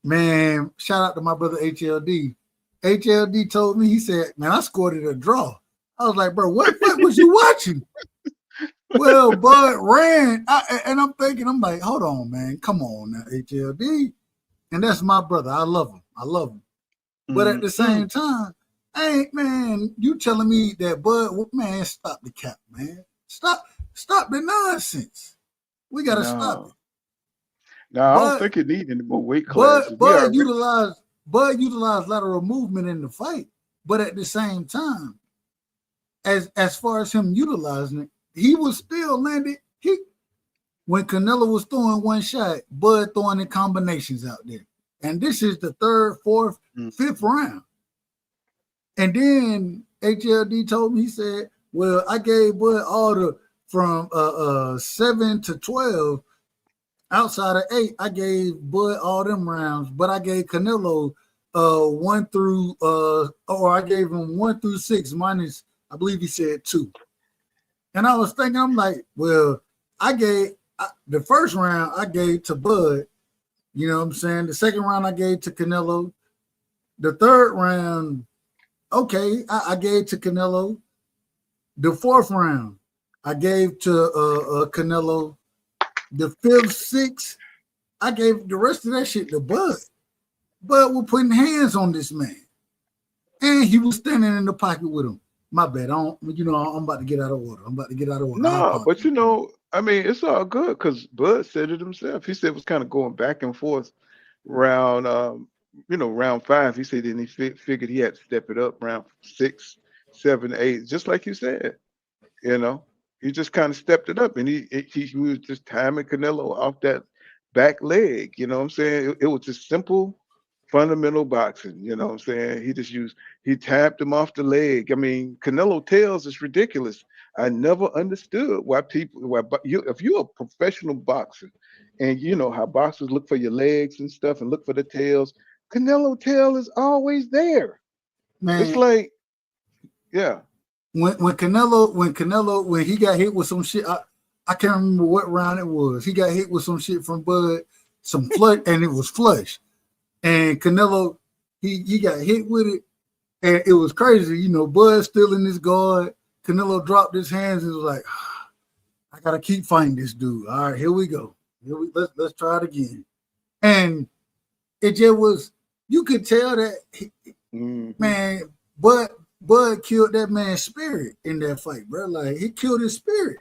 H: Man, shout out to my brother HLD. HLD told me, he said, man, I scored it a draw. I was like, bro, what fight was you watching? Well, Bud ran. And I'm thinking, I'm like, hold on, man. Come on now, HLD. And that's my brother. I love him. I love him. But at the
E: Mhm.
H: same time, hey, man, you telling me that Bud, man, stop the cap, man. Stop the nonsense. We got to stop it.
E: No. No, I don't
H: Bud,
E: think it needs any more weight
H: Bud,
E: classes. We
H: Bud
E: already
H: utilized Bud utilized lateral movement in the fight, but at the same time, as far as him utilizing it, he was still landed. When Canelo was throwing one shot, Bud throwing in combinations out there, and this is the third, fourth, fifth round. And then HLD told me, he said, "Well, I gave Bud all the from 7 to 12. Outside of 8, I gave Bud all them rounds, but I gave Canelo 1 through or I gave him 1 through 6 minus, I believe he said 2." And I was thinking, I'm like, well, the first round I gave to Bud, you know what I'm saying? The second round I gave to Canelo. The third round, okay, I gave to Canelo. The fourth round, I gave to Canelo. The fifth, sixth, I gave the rest of that shit to Bud. Bud was putting hands on this man. And he was standing in the pocket with him. My bad. I'm about to get out of order. I
E: no, but
H: apologize.
E: I mean, it's all good because Bud said it himself. He said it was kind of going back and forth round round 5. He said then he figured he had to step it up round 6, 7, 8, just like you said. You know, he just kind of stepped it up, and he was just timing Canelo off that back leg. You know what I'm saying? It was just simple, fundamental boxing. You know what I'm saying? He tapped him off the leg. I mean, Canelo tails is ridiculous. I never understood if you're a professional boxer, and you know how boxers look for your legs and stuff and look for the tails, Canelo tail is always there. It's
H: Man,
E: like, yeah.
H: when he got hit with some shit, I can't remember what round it was. He got hit with some shit from Bud, some flush, and it was flush. And Canelo, he got hit with it, and it was crazy. You know, Bud still in his guard. Canelo dropped his hands and was like, I gotta keep fighting this dude. All right, here we go. Let's try it again. And it just was, you could tell that man, Bud killed that man's spirit in that fight, bro. Like he killed his spirit.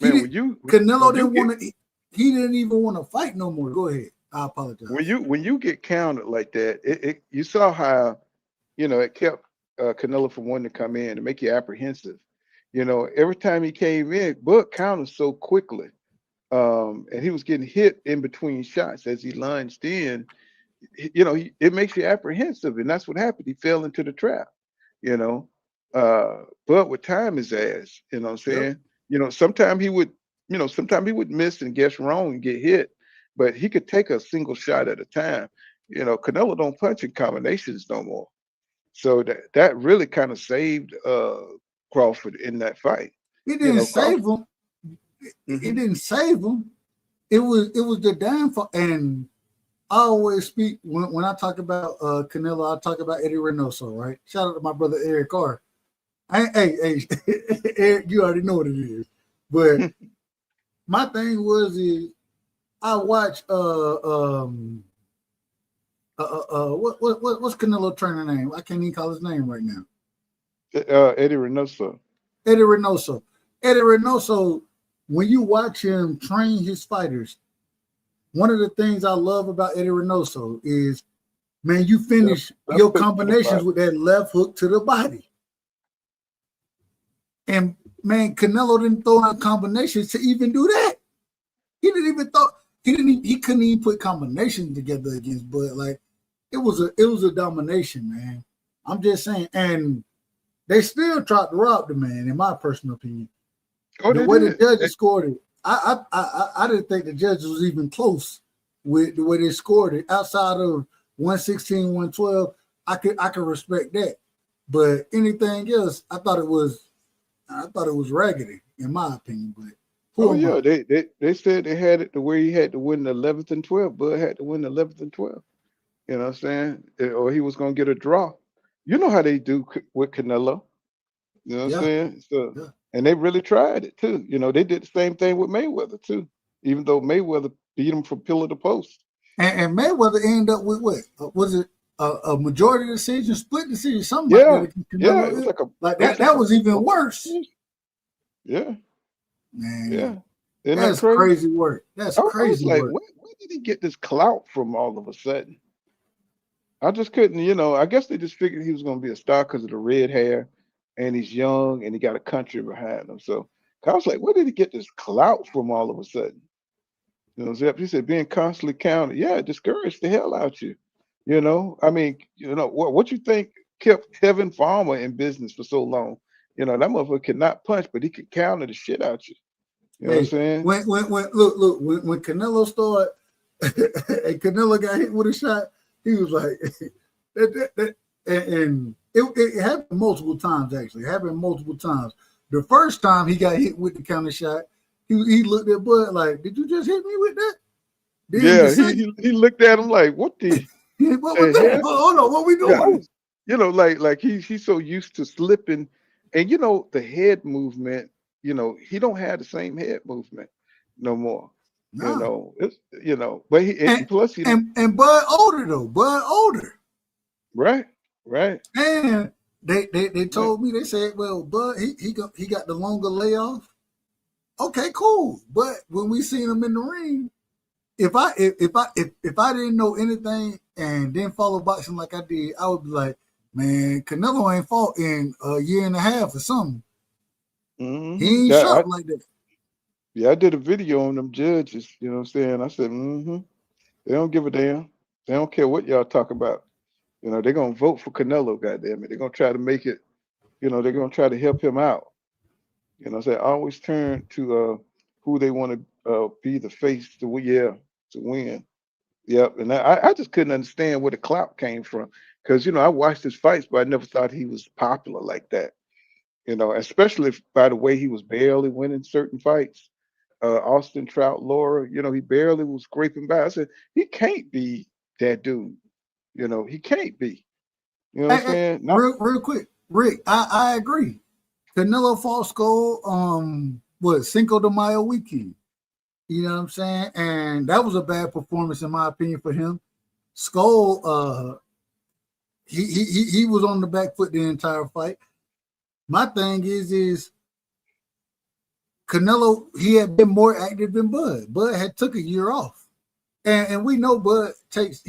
E: Man,
H: Canelo didn't want to. He didn't even want to fight no more. Go ahead. I apologize.
E: When you get counted like that, you saw how it kept Canelo from wanting to come in and make you apprehensive. Every time he came in, Bud counted so quickly, and he was getting hit in between shots as he lunged in. It makes you apprehensive, and that's what happened. He fell into the trap. You know, Bud would time his ass. You know what I'm
H: Yep.
E: saying? Sometimes he would sometimes he would miss and guess wrong and get hit, but he could take a single shot at a time. Canelo don't punch in combinations no more. So that really kind of saved Crawford in that fight.
H: It didn't save
E: Crawford,
H: him. It didn't save him. It was the downfall. And I always speak when I talk about Canelo, I talk about Eddie Reynoso, right? Shout out to my brother Eric Carr. Hey, Eric, you already know what it is. But my thing is I watch what's Canelo trainer name? I can't even call his name right now.
E: Eddie Reynoso.
H: Eddie Reynoso, when you watch him train his fighters, one of the things I love about Eddie Reynoso is, man, you finish your combinations with that left hook to the body. And man, Canelo didn't throw in combinations to even do that. He couldn't even put combinations together against Bud. Like it was a domination, man. I'm just saying, and they still tried to rob the man, in my personal opinion. The way the judges scored it, I didn't think the judges was even close with the way they scored it. Outside of 116, 112, I could respect that. But anything else, I thought it was raggedy, in my opinion. But
E: they said they had it to where he had to win the 11th and 12th. Bud had to win the 11th and 12th. You know what I'm saying? Or he was gonna get a draw. You know how they do with Canelo. You know what I'm saying? So, and they really tried it too. They did the same thing with Mayweather too, even though Mayweather beat him from pillar to post.
H: And Mayweather ended up with what? Was it a majority decision, split decision, something like that?
E: Yeah, it was
H: like that. That was even worse.
E: Yeah,
H: man.
E: Yeah,
H: that's crazy work. That's crazy
E: work.
H: Where
E: did he get this clout from all of a sudden? I just couldn't. I guess they just figured he was going to be a star because of the red hair, and he's young, and he got a country behind him. So I was like, where did he get this clout from all of a sudden? He said being constantly counted. Yeah, it discouraged the hell out you. I mean, what you think kept Kevin Farmer in business for so long? That motherfucker could not punch, but he could counter the shit out you. You know what I'm saying?
H: When Canelo started, and Canelo got hit with a shot, he was like, and it happened multiple times. Actually, it happened multiple times. The first time he got hit with the counter shot, he looked at Bud like, "Did you just hit me with that?" Then
E: he looked at him like, "What the?
H: What was that? Hold on, what we doing?"
E: Like he's so used to slipping, and the head movement. He don't have the same head movement no more.
H: No.
E: But plus
H: and Bud older though. Bud older.
E: Right.
H: And they told me, they said, well, Bud he got the longer layoff. Okay, cool. But when we seen him in the ring, if I didn't know anything and didn't follow boxing like I did, I would be like, man, Canelo ain't fought in a year and a half or something.
E: Mm-hmm.
H: He ain't sharp like that.
E: Yeah, I did a video on them judges. You know what I'm saying? I said, they don't give a damn. They don't care what y'all talk about. They're gonna vote for Canelo. Goddamn it, they're gonna try to make it. They're gonna try to help him out. I always turn to who they want to be the face to win. Yep, and I just couldn't understand where the clout came from because I watched his fights, but I never thought he was popular like that. Especially by the way he was barely winning certain fights. Austin Trout, Laura, he barely was scraping by. I said, he can't be that dude. He can't be. You know what I'm saying?
H: Real quick, Rick, I agree. Canelo fought Skull Cinco de Mayo weekend. You know what I'm saying? And that was a bad performance in my opinion for him. Skull, he was on the back foot the entire fight. My thing is Canelo, he had been more active than Bud. Bud had took a year off. And we know Bud takes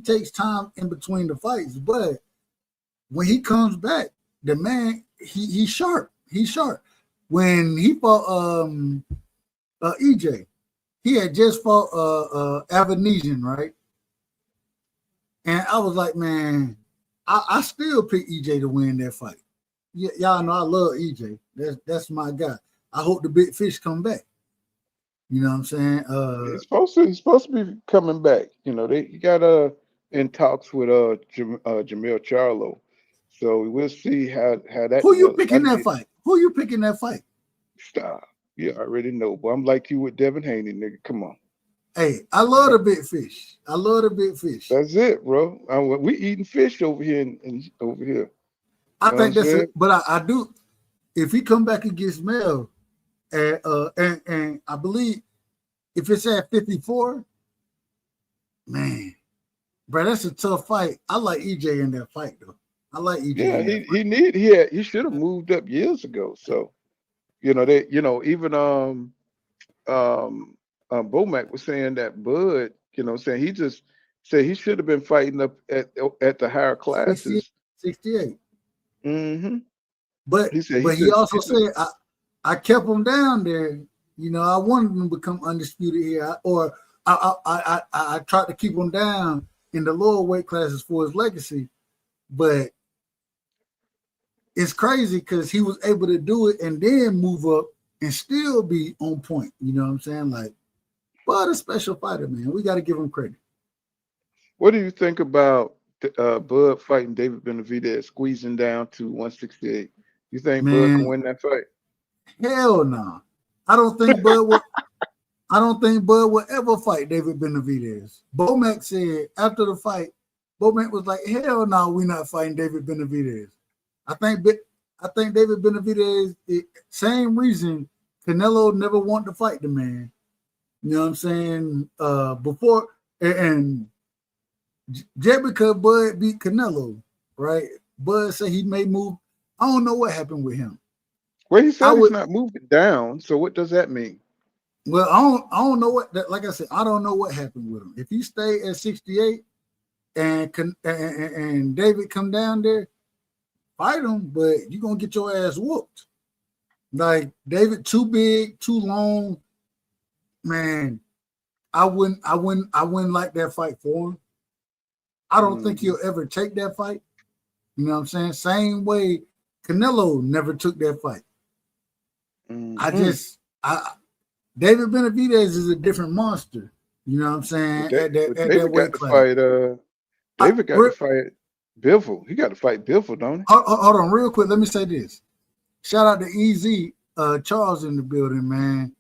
H: takes time in between the fights, but when he comes back, the man, he's sharp. He's sharp. When he fought EJ, he had just fought Avanesian, right? And I was like, man, I still pick EJ to win that fight. Y'all know I love EJ. That's my guy. I hope the big fish come back. You know what I'm saying?
E: He's supposed to be coming back. You know, he got in talks with Jamil Charlo. So we'll see how that
H: Who you
E: develops.
H: picking that fight? Who you picking that fight?
E: Stop. You already know, but I'm like you with Devin Haney, nigga. Come on.
H: Hey, I love the big fish. I love the big fish.
E: That's it, bro. We eating fish over here and over here.
H: I think that's it. But I do. If he come back against Mel, and I believe if it's at 54, man, bro, that's a tough fight. I like EJ in that fight though. I like EJ.
E: Yeah, he should have moved up years ago. So, even Bomac was saying that Bud, saying he just said he should have been fighting up at the higher classes.
H: 68.
E: Mm-hmm.
H: But he also said I kept him down there. You know, I wanted him to become undisputed here, or I tried to keep him down in the lower weight classes for his legacy. But it's crazy because he was able to do it and then move up and still be on point. You know what I'm saying? Like, but a special fighter, man. We got to give him credit.
E: What do you think about Bud fighting David Benavidez, squeezing down to 168? You think Bud can win that fight?
H: Hell no. I don't think Bud will ever fight David Benavidez. Bomac said after the fight, Bomac was like, hell no, we're not fighting David Benavidez. I think David Benavidez, same reason Canelo never wanted to fight the man. You know what I'm saying? Before and just because Bud beat Canelo, right? Bud said he may move. I don't know what happened with him.
E: Well, he said he's not moving down. So what does that mean?
H: Well, I don't know what that. Like I said, I don't know what happened with him. If he stayed at 68 and David come down there, fight him, but you're gonna get your ass whooped. Like David, too big, too long. Man, I wouldn't like that fight for him. I don't think he'll ever take that fight. You know what I'm saying? Same way Canelo never took that fight. David Benavidez is a different monster. You know what I'm saying?
E: David got to fight Bivol. He got to fight Bivol, don't he?
H: Hold on, real quick. Let me say this. Shout out to EZ Charles in the building, man.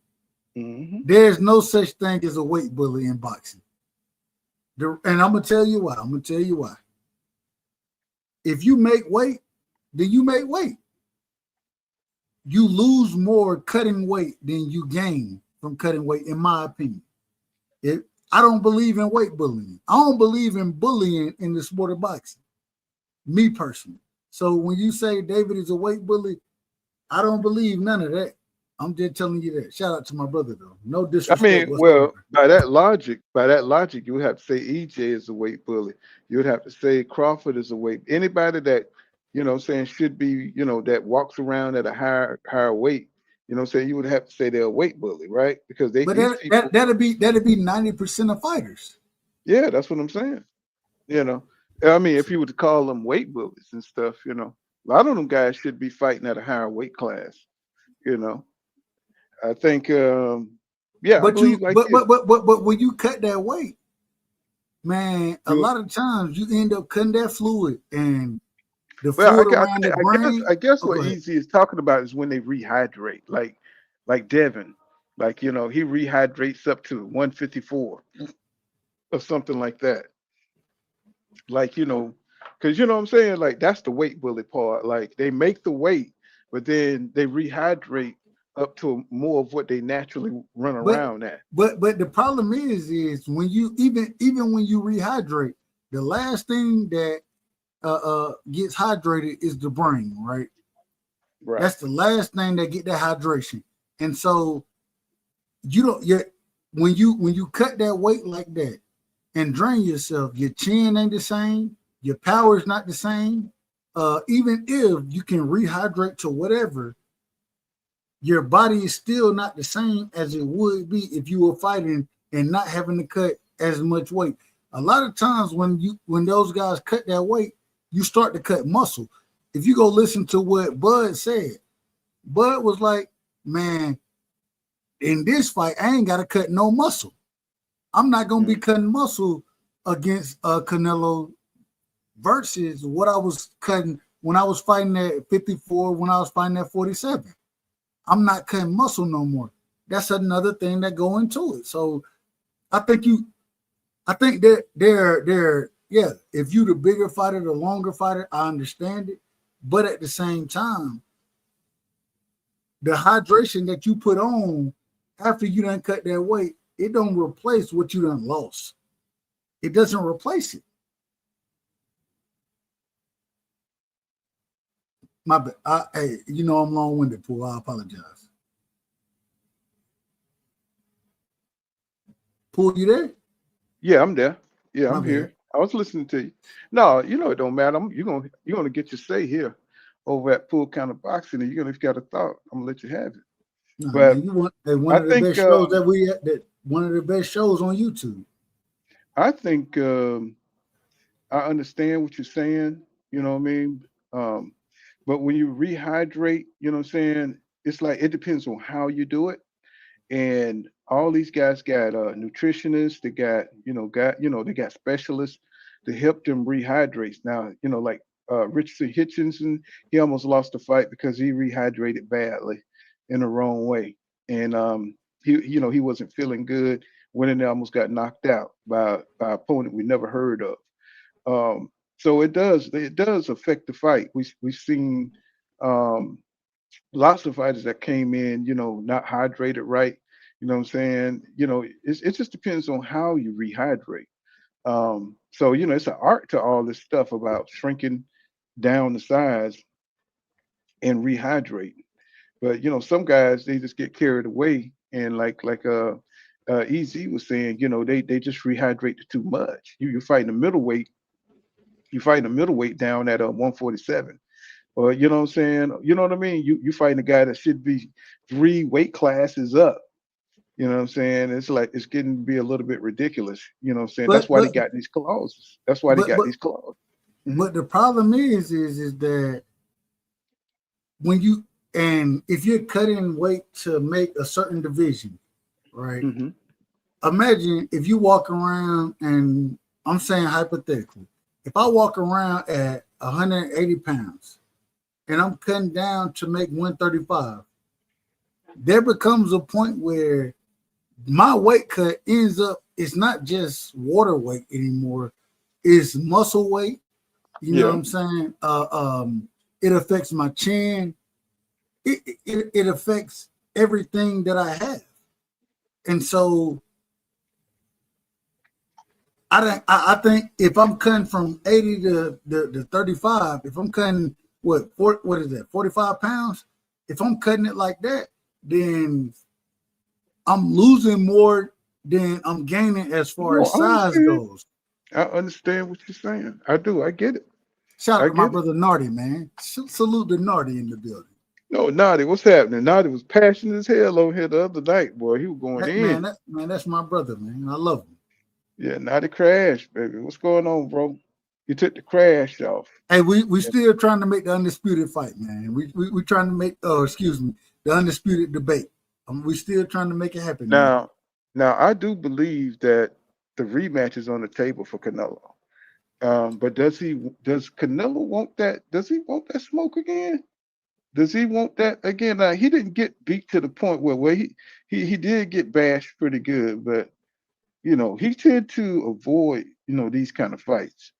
E: Mm-hmm.
H: There's no such thing as a weight bully in boxing. And I'm gonna tell you why. If you make weight, then you make weight. You lose more cutting weight than you gain from cutting weight, in my opinion. I don't believe in weight bullying. I don't believe in bullying in the sport of boxing. Me personally. So when you say David is a weight bully, I don't believe none of that. I'm just telling you that. Shout out to my brother though. No disrespect.
E: I mean, well, by that logic, you would have to say EJ is a weight bully. You would have to say Crawford is a weight. Anybody that, should be, that walks around at a higher weight, you would have to say they're a weight bully, right? Because that'd be
H: 90% of fighters.
E: Yeah, that's what I'm saying. I mean, if you were to call them weight bullies and stuff, a lot of them guys should be fighting at a higher weight class. I think,
H: But when you cut that weight, man, a lot of times you end up cutting that fluid and the fluid around the brain.
E: I guess what Easy is talking about is when they rehydrate, like Devin, he rehydrates up to 154 or something like that. Because you know what I'm saying? Like that's the weight bully part. Like they make the weight, but then they rehydrate up to more of what they naturally run around at.
H: But the problem is when you even when you rehydrate, the last thing that gets hydrated is the brain, right?
E: Right.
H: That's the last thing that get that hydration. And so when you cut that weight like that and drain yourself, your chin ain't the same, your power is not the same. Even if you can rehydrate to whatever, your body is still not the same as it would be if you were fighting and not having to cut as much weight. A lot of times when those guys cut that weight, you start to cut muscle. If you go listen to what Bud said, Bud was like, man, in this fight, I ain't got to cut no muscle. I'm not gonna be cutting muscle against Canelo versus what I was cutting when I was fighting at 54, when I was fighting at 47. I'm not cutting muscle no more. That's another thing that go into it. So I think that they're yeah, if you the bigger fighter, the longer fighter, I understand it. But at the same time, the hydration that you put on after you done cut that weight, it don't replace what you done lost. It doesn't replace it. My bad. Hey, you know I'm long-winded, Paul. I apologize. Paul, you there?
E: Yeah, I'm there. Yeah,
H: My
E: I'm
H: bad.
E: here. I was listening to you. No, you know it don't matter. You're gonna get your say here over at Pool Counter Boxing, and if you got a thought, I'm gonna let you have it.
H: Nah,
E: But
H: man, you want one
E: I
H: of the
E: think
H: best shows that one of the best shows on YouTube.
E: I think I understand what you're saying. You know what I mean? Um, but when you rehydrate, you know what I'm saying? It's like it depends on how you do it. And all these guys got nutritionists. They they got specialists to help them rehydrate. Now, like Richardson Hitchinson, he almost lost the fight because he rehydrated badly in the wrong way, and he wasn't feeling good. Went in there, almost got knocked out by an opponent we never heard of. So it does affect the fight. We've seen um, lots of fighters that came in, not hydrated right. You know what I'm saying? It just depends on how you rehydrate. So it's an art to all this stuff about shrinking down the size and rehydrate. But some guys, they just get carried away, and EZ was saying, they just rehydrate too much. You're fighting a middleweight. You fighting a middleweight down at 147. Or you know what I'm saying? You know what I mean? You fighting a guy that should be 3 weight classes up. You know what I'm saying? It's like it's getting to be a little bit ridiculous. You know what I'm saying? That's
H: But
E: why they
H: but
E: got these clauses. That's why they
H: but
E: got
H: but
E: these clauses. Hmm.
H: but the problem is that when you and if you're cutting weight to make a certain division, right?
E: Hmm.
H: Imagine if you walk around, and I'm saying hypothetically, if I walk around at 180 pounds and I'm cutting down to make 135, there becomes a point where my weight cut ends up, it's not just water weight anymore, it's muscle weight. You know what
E: Yeah.
H: I'm saying? It affects my chin. It affects everything that I have. And so I think if I'm cutting from 80 to 35, if I'm cutting what is that, 45 pounds? If I'm cutting it like that, then I'm losing more than I'm gaining as far
E: No,
H: as
E: I
H: size
E: understand.
H: goes.
E: I understand what you're saying. I do. I get it.
H: Shout out
E: I
H: to my
E: get it.
H: brother Nardi, man. Salute to Nardi in the building.
E: No, Naughty, what's happening? Naughty was passionate as hell over here the other night, boy. He was going in.
H: That's my brother, man. I love him.
E: Yeah, Naughty crashed, baby. What's going on, bro? You took the crash off.
H: Hey, we
E: Yeah.
H: still trying to make the undisputed fight, man. We trying to make excuse me, the undisputed debate. We still trying to make it happen, man.
E: Now, I do believe that the rematch is on the table for Canelo. But does Canelo want that? Does he want that smoke again? Does he want that again? Now, he didn't get beat to the point where he did get bashed pretty good, but he tend to avoid these kind of fights.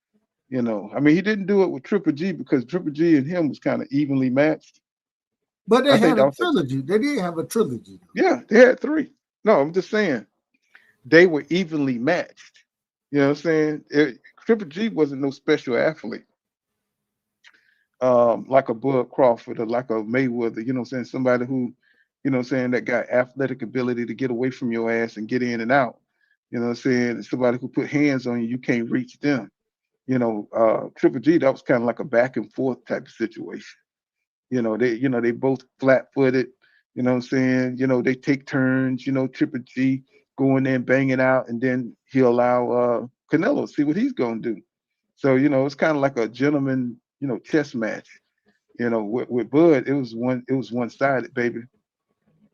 E: I mean, he didn't do it with Triple G because Triple G and him was kind of evenly matched.
H: But they
E: I think
H: had
E: that
H: a
E: was
H: trilogy. They did have a trilogy.
E: yeah, they had 3. No, I'm just saying they were evenly matched. You know what I'm saying? Triple G wasn't no special athlete, like a Bud Crawford or like a Mayweather. You know what I'm saying? Somebody who, that got athletic ability to get away from your ass and get in and out. You know what I'm saying? Somebody who put hands on you, you can't reach them. Triple G, that was kind of like a back and forth type of situation. They both flat footed, you know what I'm saying? They take turns, Triple G going in, banging out, and then he'll allow Canelo see what he's gonna do. So, it's kind of like a gentleman, chess match. With Bud, it was one sided, baby.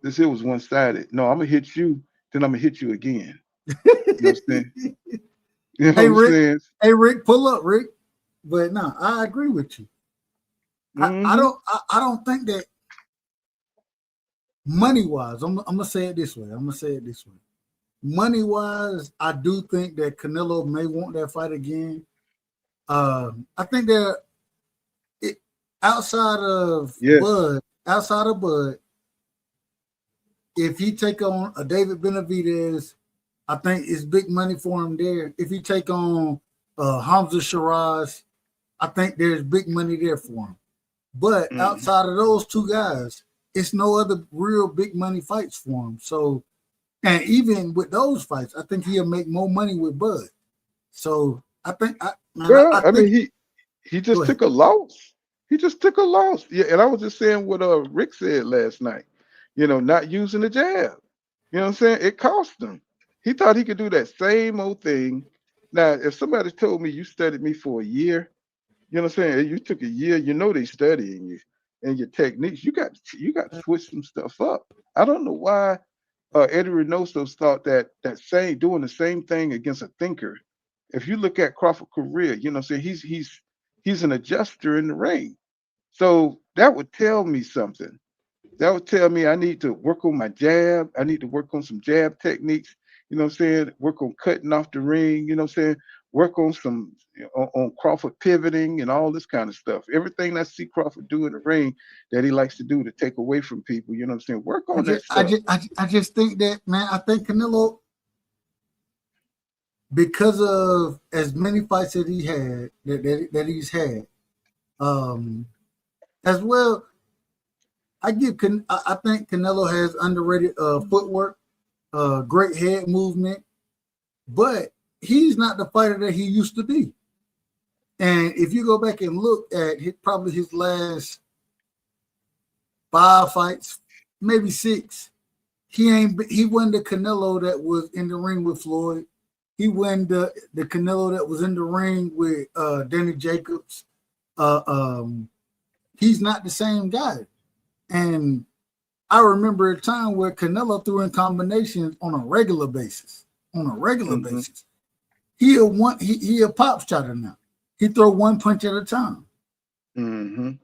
E: This here was one-sided. No, I'm gonna hit you, then I'm gonna hit you again. You know what I'm saying? You know
H: Hey,
E: what I'm
H: Rick.
E: saying?
H: Hey, Rick, pull up, Rick. But no, I agree with you. I don't think that money wise. I'm gonna say it this way. Money wise, I do think that Canelo may want that fight again. I think that outside of
E: Yes.
H: Bud, if he take on a David Benavidez, I think it's big money for him there. If he take on Hamza Shiraz, I think there's big money there for him. But outside of those two guys, it's no other real big money fights for him. So, and even with those fights, I think he'll make more money with Bud. So I think,
E: I mean, he just took a loss. He just took a loss. Yeah, and I was just saying what Rick said last night. You know, not using the jab. You know what I'm saying? It cost him. He thought he could do that same old thing. Now, if somebody told me you studied me for a year, you know what I'm saying? You took a year, you know they studying you and your techniques. You got to switch some stuff up. I don't know why Eddie Reynoso thought that doing the same thing against a thinker. If you look at Crawford's career, you know what I'm saying? He's an adjuster in the ring. So that would tell me something. That would tell me I need to work on my jab. I need to work on some jab techniques. You know what I'm saying? Work on cutting off the ring. You know what I'm saying? Work on some on Crawford pivoting and all this kind of stuff. Everything I see Crawford do in the ring that he likes to do to take away from people. You know what I'm saying? Work on that stuff.
H: I just think that, man. I think Canelo, because of as many fights that he had that he's had, as well. I think Canelo has underrated footwork, great head movement, but he's not the fighter that he used to be. And if you go back and look at probably his last 5 fights, maybe 6, he wasn't the Canelo that was in the ring with Floyd. He wasn't the Canelo that was in the ring with Danny Jacobs. He's not the same guy. And I remember a time where Canelo threw in combinations on a regular basis. He a pop shotter now. He throw one punch at a time.
E: And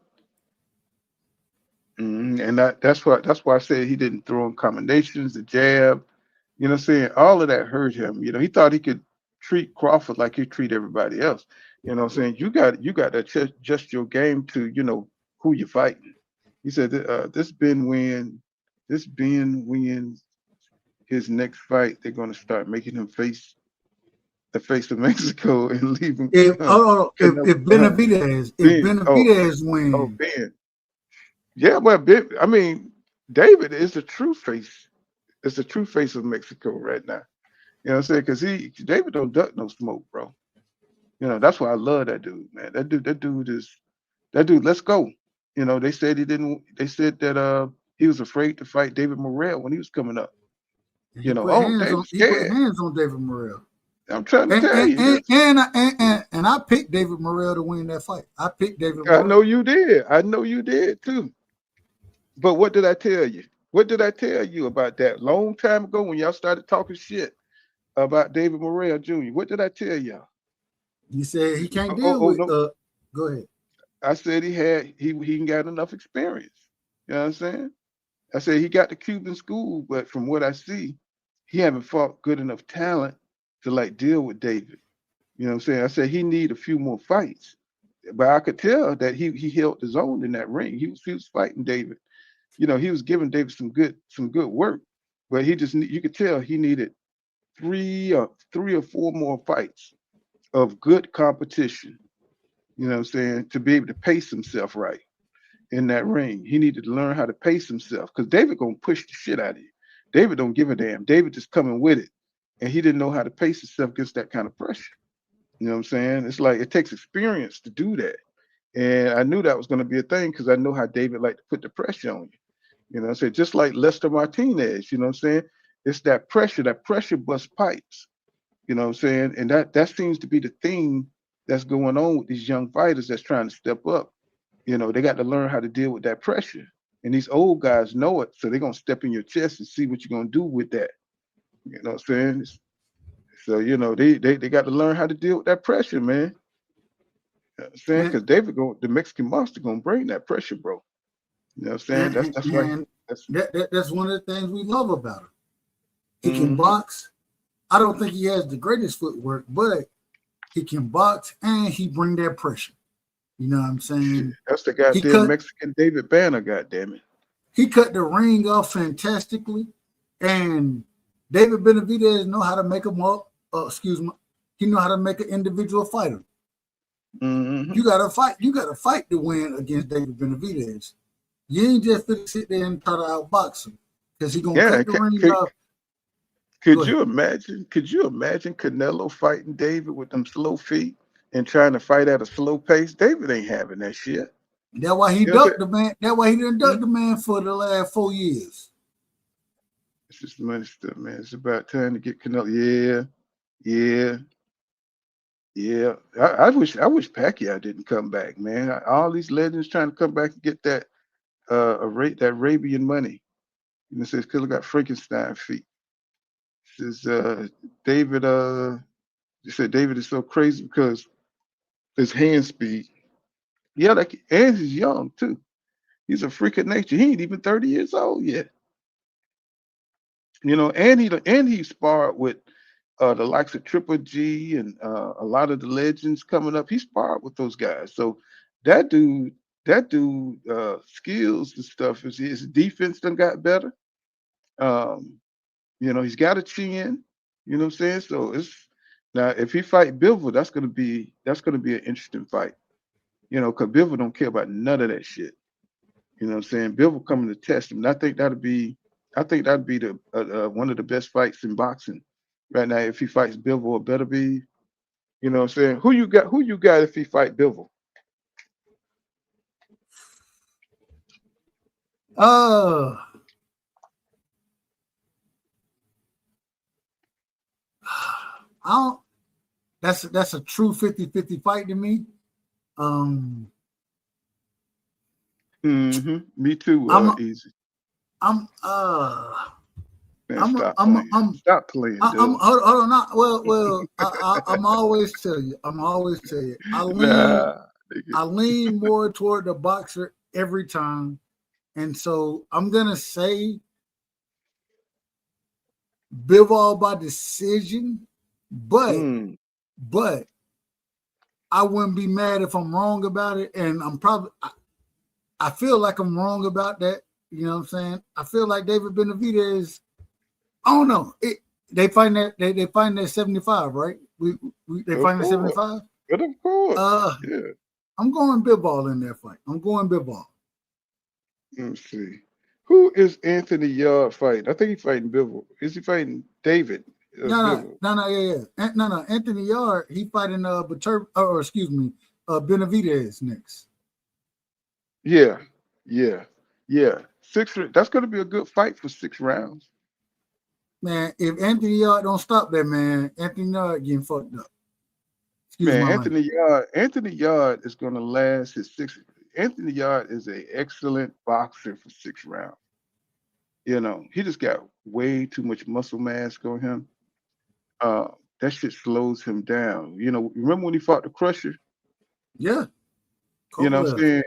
E: that's why I said he didn't throw in combinations, the jab. You know what I'm saying? All of that hurt him. You know, he thought he could treat Crawford like he treat everybody else. You know what I'm saying? You got to adjust your game to, you know, who you're fighting. He said this Ben wins his next fight, they're going to start making him face the face of Mexico and leave him.
H: If Benavidez wins,
E: Ben. Yeah, well, Ben, I mean, David is the true face. It's the true face of Mexico right now. You know what I'm saying? Because David don't duck no smoke, bro. You know, that's why I love that dude, man. That dude, let's go. You know, they said that he was afraid to fight David Morrell when he was coming up. You know,
H: he put hands on David Morrell.
E: I'm trying to tell you.
H: And I picked David Morrell to win that fight. I picked David Morrell.
E: I know you did too. But what did I tell you? What did I tell you about that long time ago when y'all started talking shit about David Morrell Jr.? What did I tell y'all?
H: You said he can't deal with. No. Go ahead.
E: I said he ain't got enough experience. You know what I'm saying? I said he got the Cuban school, but from what I see, he haven't fought good enough talent to like deal with David. You know what I'm saying? I said he need a few more fights. But I could tell that he held his own in that ring. He was fighting David. You know, he was giving David some good work. But you could tell he needed 3 or 4 more fights of good competition. You know what I'm saying? To be able to pace himself right in that ring. He needed to learn how to pace himself because David gonna push the shit out of you. David don't give a damn. David just coming with it. And he didn't know how to pace himself against that kind of pressure. You know what I'm saying? It's like it takes experience to do that. And I knew that was going to be a thing because I know how David liked to put the pressure on you. You know what I'm saying? Just like Lester Martinez, you know what I'm saying? It's that pressure busts pipes. You know what I'm saying? And that seems to be the thing that's going on with these young fighters that's trying to step up. You know, they got to learn how to deal with that pressure. And these old guys know it, so they're gonna step in your chest and see what you're gonna do with that. You know what I'm saying? So they got to learn how to deal with that pressure, man. You know what I'm saying? Because the Mexican monster gonna bring that pressure, bro. You know what I'm saying? That's right.
H: That's one of the things we love about him. He can box. I don't think he has the greatest footwork, but he can box and he bring that pressure. You know what I'm saying?
E: That's the goddamn Mexican David Banner, goddamn it.
H: He cut the ring off fantastically, and David Benavidez know how to make him up. He know how to make an individual fighter. You gotta fight. You gotta fight to win against David Benavidez. You ain't just fit to sit there and try to outbox him because he gonna cut the ring off.
E: Could you imagine Canelo fighting David with them slow feet and trying to fight at a slow pace? David ain't having that shit.
H: That's why he ducked the man. That's why he didn't duck the man for the last 4 years.
E: It's just money stuff, man. It's about time to get Canelo. Yeah. I wish Pacquiao didn't come back, man. All these legends trying to come back and get that that Arabian money. You know, says Killer got Frankenstein feet. Says David. They said David is so crazy because his hand speed. Yeah, and he's young too. He's a freak of nature. He ain't even 30 years old yet. You know, and he sparred with the likes of Triple G and a lot of the legends coming up. He sparred with those guys. So that dude skills and stuff, his defense done got better. You know, he's got a chin. You know what I'm saying? So now if he fight Bivol, that's gonna be an interesting fight. You know, because Bivol don't care about none of that shit. You know what I'm saying? Bivol coming to test him. And I think that'd be the one of the best fights in boxing right now. If he fights Bivol, it better be. You know what I'm saying? Who you got if he fight Bivol?
H: That's a true 50-50 fight to me.
E: Me too. Easy. Stop playing.
H: Hold on. Well. I'm always tell you. I lean more toward the boxer every time, and so I'm gonna say Bivol by decision, but I wouldn't be mad if I'm wrong about it, and I feel like I'm wrong about that. You know what I'm saying? I feel like David Benavidez. I don't know. They find that 75, right? They find that 75.
E: But of course, yeah.
H: I'm going Bivol in that fight. I'm going Bivol.
E: Let me see. Who is Anthony Yard fighting? I think he's fighting Bivol. Is he fighting David?
H: No. Anthony Yard, he fighting Benavidez next.
E: Yeah. 6. That's going to be a good fight for 6 rounds.
H: Man, if Anthony Yard don't stop that, man, Anthony Yard getting fucked up.
E: Anthony Yard is going to last his 6. Anthony Yard is an excellent boxer for 6 rounds. You know, he just got way too much muscle mass on him. That shit slows him down. You know, remember when he fought the Crusher?
H: Yeah.
E: You know what I'm saying?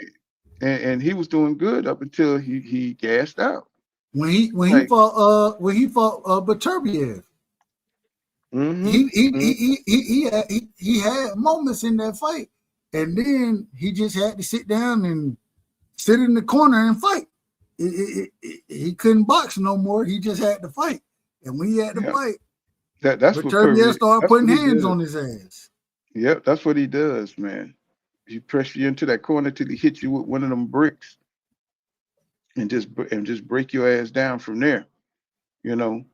E: And he was doing good up until he gassed out.
H: When he fought Beterbiev. He had moments in that fight, and then he just had to sit down and sit in the corner and fight. He couldn't box no more. He just had to fight, and when he had to fight,
E: that's
H: Beterbiev started putting hands on his ass.
E: Yep, that's what he does, man. He press you into that corner till he hits you with one of them bricks, and just break your ass down from there. You know,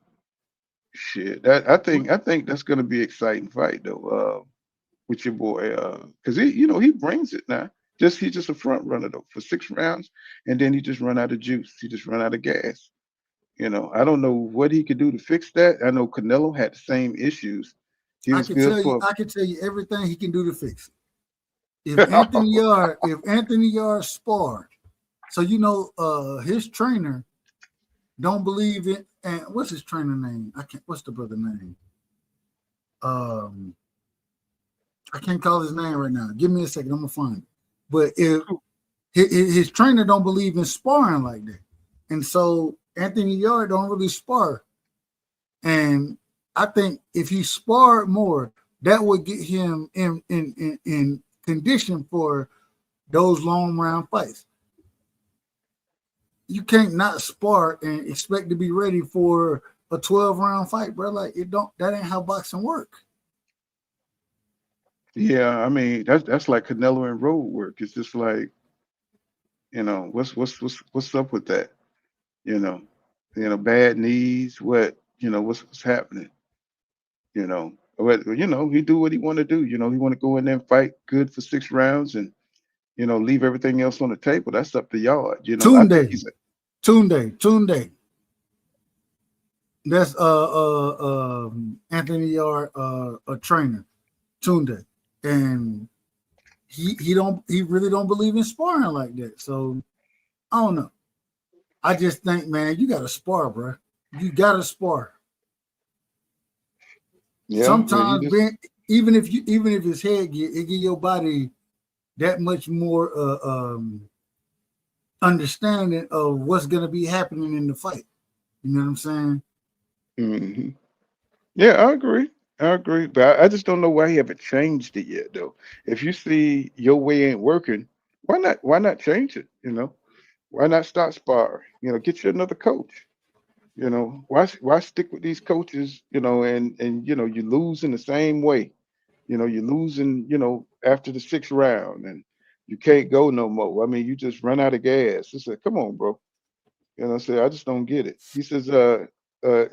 E: shit. I think that's gonna be an exciting fight though. With your boy, because he brings it now. He's just a front runner though for 6 rounds, and then he just run out of juice. He just run out of gas. You know, I don't know what he could do to fix that. I know Canelo had the same issues.
H: I can tell you everything he can do to fix it. If Anthony Yard sparred So his trainer don't believe it. And what's his trainer name? What's the brother name? I can't call his name right now. Give me a second. I'm gonna find it. But if his trainer don't believe in sparring like that, and so Anthony Yarde don't really spar. And I think if he sparred more, that would get him in condition for those long round fights. You can't not spar and expect to be ready for a 12-round fight, bro. Like that ain't how boxing work.
E: Yeah, I mean that's like Canelo and road work. It's just like, what's up with that? Bad knees. What's happening? He do what he want to do. He want to go in there and fight good for 6 rounds and leave everything else on the table. That's up to y'all. I think he's
H: Tunde. That's Anthony Yarde, a trainer, Tunde, and he really don't believe in sparring like that. So I don't know. I just think, man, you got to spar, bro. You got to spar.
E: Yeah,
H: sometimes, even if his head give your body that much more understanding of what's going to be happening in the fight. You know what I'm saying?
E: Mm-hmm. Yeah, I agree. But I just don't know why he haven't changed it yet, though. If you see your way ain't working, why not change it? Why not start sparring? Get you another coach. Why stick with these coaches? And you losing the same way. You're losing. After the 6th round, and you can't go no more. I mean, you just run out of gas. I said, come on, bro. I just don't get it. He says,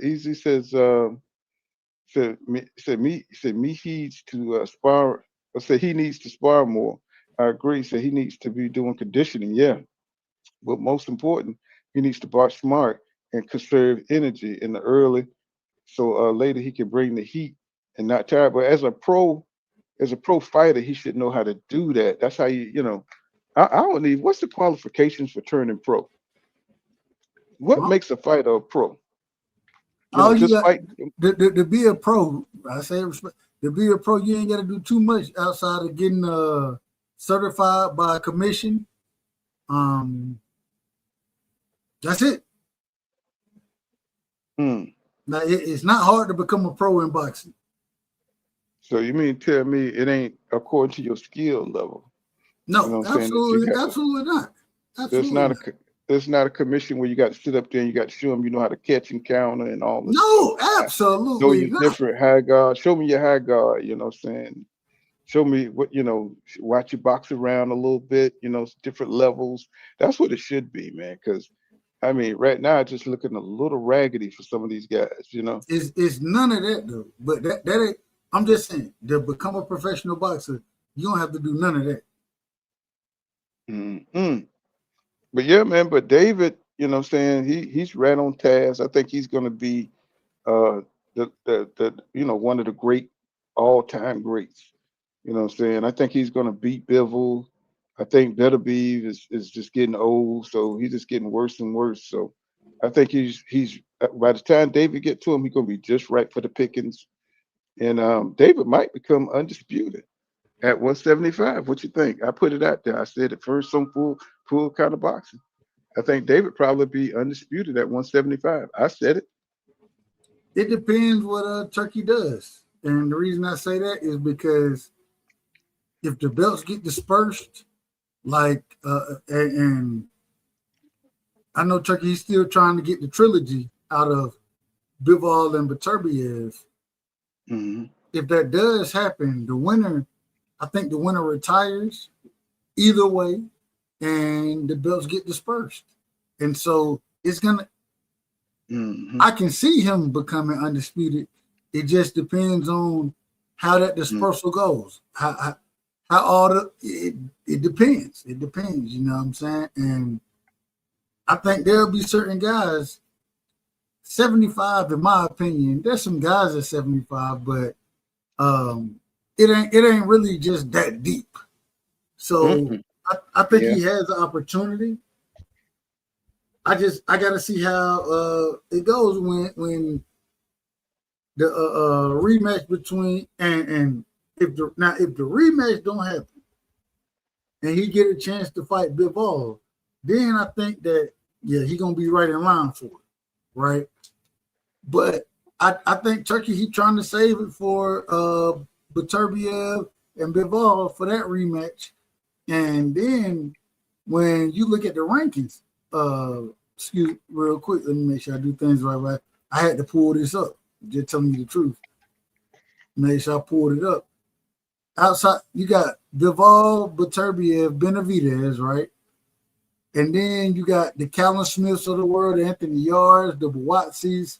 E: Easy says, me heeds to spar. I said he needs to spar more. I agree. Said he needs to be doing conditioning. Yeah, but most important, he needs to box smart and conserve energy in the early, so later he can bring the heat and not tire. But as a pro fighter, he should know how to do that. That's how I don't need. What's the qualifications for turning pro? What makes a fighter a pro?
H: Fight to be a pro. I say respect. To be a pro, you ain't got to do too much outside of getting certified by a commission. That's it. Now it's not hard to become a pro in boxing.
E: So you mean tell me it ain't according to your skill level?
H: No, absolutely not. Absolutely.
E: There's not a commission where you got to sit up there and you got to show them you know how to catch and counter and all this.
H: No, absolutely
E: show you different high guard. Show me your high guard. Show me what watch you box around a little bit. Different levels. That's what it should be, man. Because I mean, right now it's just looking a little raggedy for some of these guys.
H: It's none of that though. But that ain't. I'm just saying, to become a professional boxer, you don't have to do none of that.
E: But yeah, man. But David, he's right on task. I think he's going to be one of the great all-time greats. I think he's going to beat Bivol. I think Beterbiev is just getting old, so he's just getting worse and worse. So I think he's by the time David get to him, he's going to be just right for the pickings. And David might become undisputed at 175. What you think? I put it out there. I said it first, some full kind of boxing. I think David probably be undisputed at 175. I said it.
H: It depends what Turkey does. And the reason I say that is because if the belts get dispersed, and I know Turkey's still trying to get the trilogy out of Bivol and Beterbiev. If that does happen, I think the winner retires either way, and the belts get dispersed. And so it's gonna. I can see him becoming undisputed. It just depends on how that dispersal goes. How it depends. It depends. You know what I'm saying? And I think there'll be certain guys. 75, in my opinion, there's some guys at 75, but it ain't really just that deep. So I think he has the opportunity. I gotta see how it goes when the rematch between and if the rematch don't happen and he get a chance to fight Bivol, then I think that he gonna be right in line for it, right? But I think Turkey he trying to save it for Beterbiev and Bivol for that rematch, and then when you look at the rankings, excuse real quick, let me make sure I do things right. I had to pull this up. Just telling you the truth. Make sure I pulled it up. Outside, you got Bivol, Beterbiev, Benavidez, right? And then you got the Callum Smiths of the world, Anthony Yards, the Buatsis.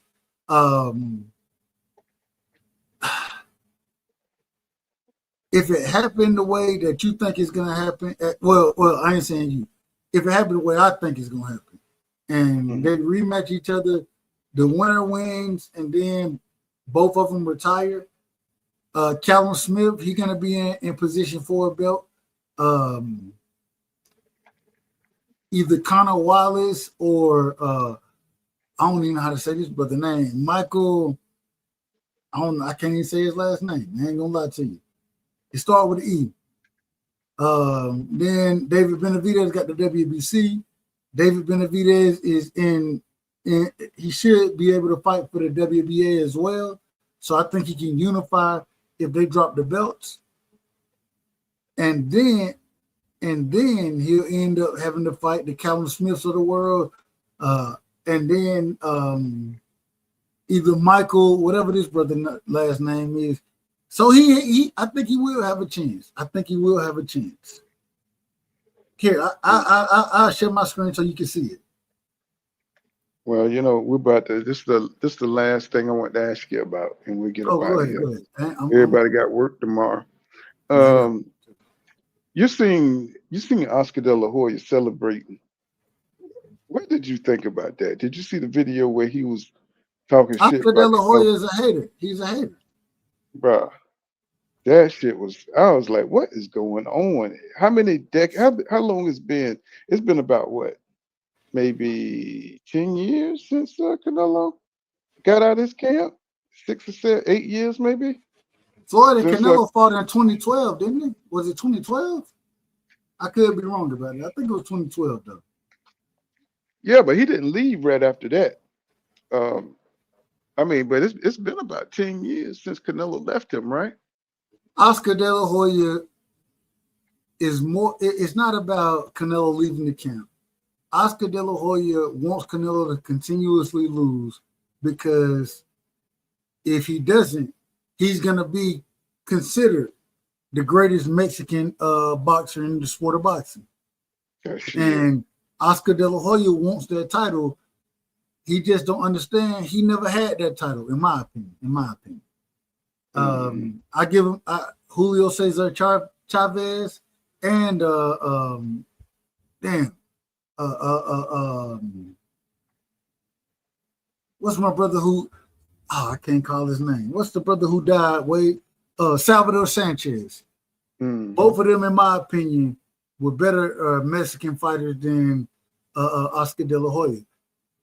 H: If it happened the way that you think it's gonna happen, well, I ain't saying you. If it happened the way I think it's gonna happen, and they rematch each other, the winner wins, and then both of them retire. Callum Smith, he's gonna be in position for a belt. Either Connor Wallace or I don't even know how to say this, but the name Michael. I can't even say his last name. I ain't gonna lie to you. It starts with an E. Then David Benavidez got the WBC. David Benavidez is in. He should be able to fight for the WBA as well. So I think he can unify if they drop the belts. And then he'll end up having to fight the Callum Smiths of the world. And then either Michael, whatever this brother last name is. So I think he will have a chance. Here, I'll share my screen so you can see it.
E: Well, we're about to. This is the last thing I want to ask you about, and we'll get up out of here. Everybody got work tomorrow. You're seeing Oscar De La Hoya celebrating. What did you think about that? Did you see the video where he was talking shit?
H: Oscar De La Hoya is a hater. He's a hater,
E: bro. That shit was. I was like, what is going on? How many decades? How long it's been? It's been about what? Maybe 10 years since Canelo got out of his camp? 6 or 7, 8 years maybe?
H: Floyd and Canelo fought in 2012, didn't he? Was it 2012? I could be wrong about it. I think it was 2012 though.
E: Yeah, but he didn't leave right after that. But it's been about 10 years since Canelo left him, right?
H: Oscar De La Hoya is more. It's not about Canelo leaving the camp. Oscar De La Hoya wants Canelo to continuously lose because if he doesn't, he's going to be considered the greatest Mexican boxer in the sport of boxing. And Oscar De La Hoya wants that title. He just don't understand. He never had that title, in my opinion. I give him Julio Cesar Chavez and what's my brother who? I can't call his name. What's the brother who died? Salvador Sanchez. Both of them, in my opinion, were better Mexican fighters than Oscar De La Hoya.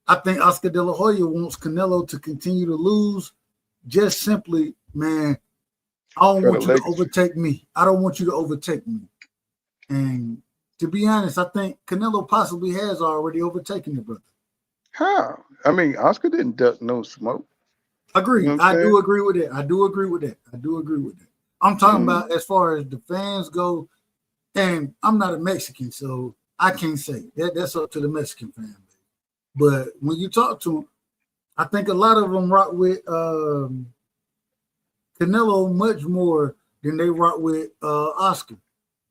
H: I think Oscar De La Hoya wants Canelo to continue to lose. Just simply, man, I don't want you to overtake me. I don't want you to overtake me. And to be honest, I think Canelo possibly has already overtaken the brother.
E: How? Oscar didn't duck no smoke.
H: Agree. I do agree with that. I'm talking about as far as the fans go, and I'm not a Mexican, so I can't say that's up to the Mexican fan base. But when you talk to them, I think a lot of them rock with Canelo much more than they rock with Oscar.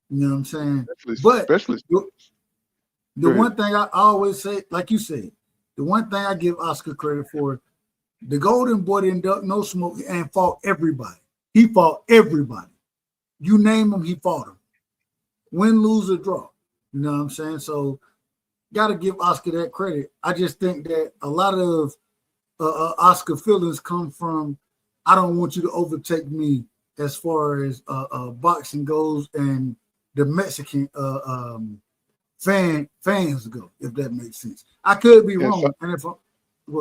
H: You know what I'm saying? Especially the one thing I always say, like you said, the one thing I give Oscar credit for, the Golden Boy didn't duck no smoke and fought everybody. He fought everybody. You name him, he fought him. Win, lose, or draw. You know what I'm saying? So, got to give Oscar that credit. I just think that a lot of Oscar feelings come from, I don't want you to overtake me as far as boxing goes and the Mexican fans go, if that makes sense. I could be wrong.
E: some,
H: And if go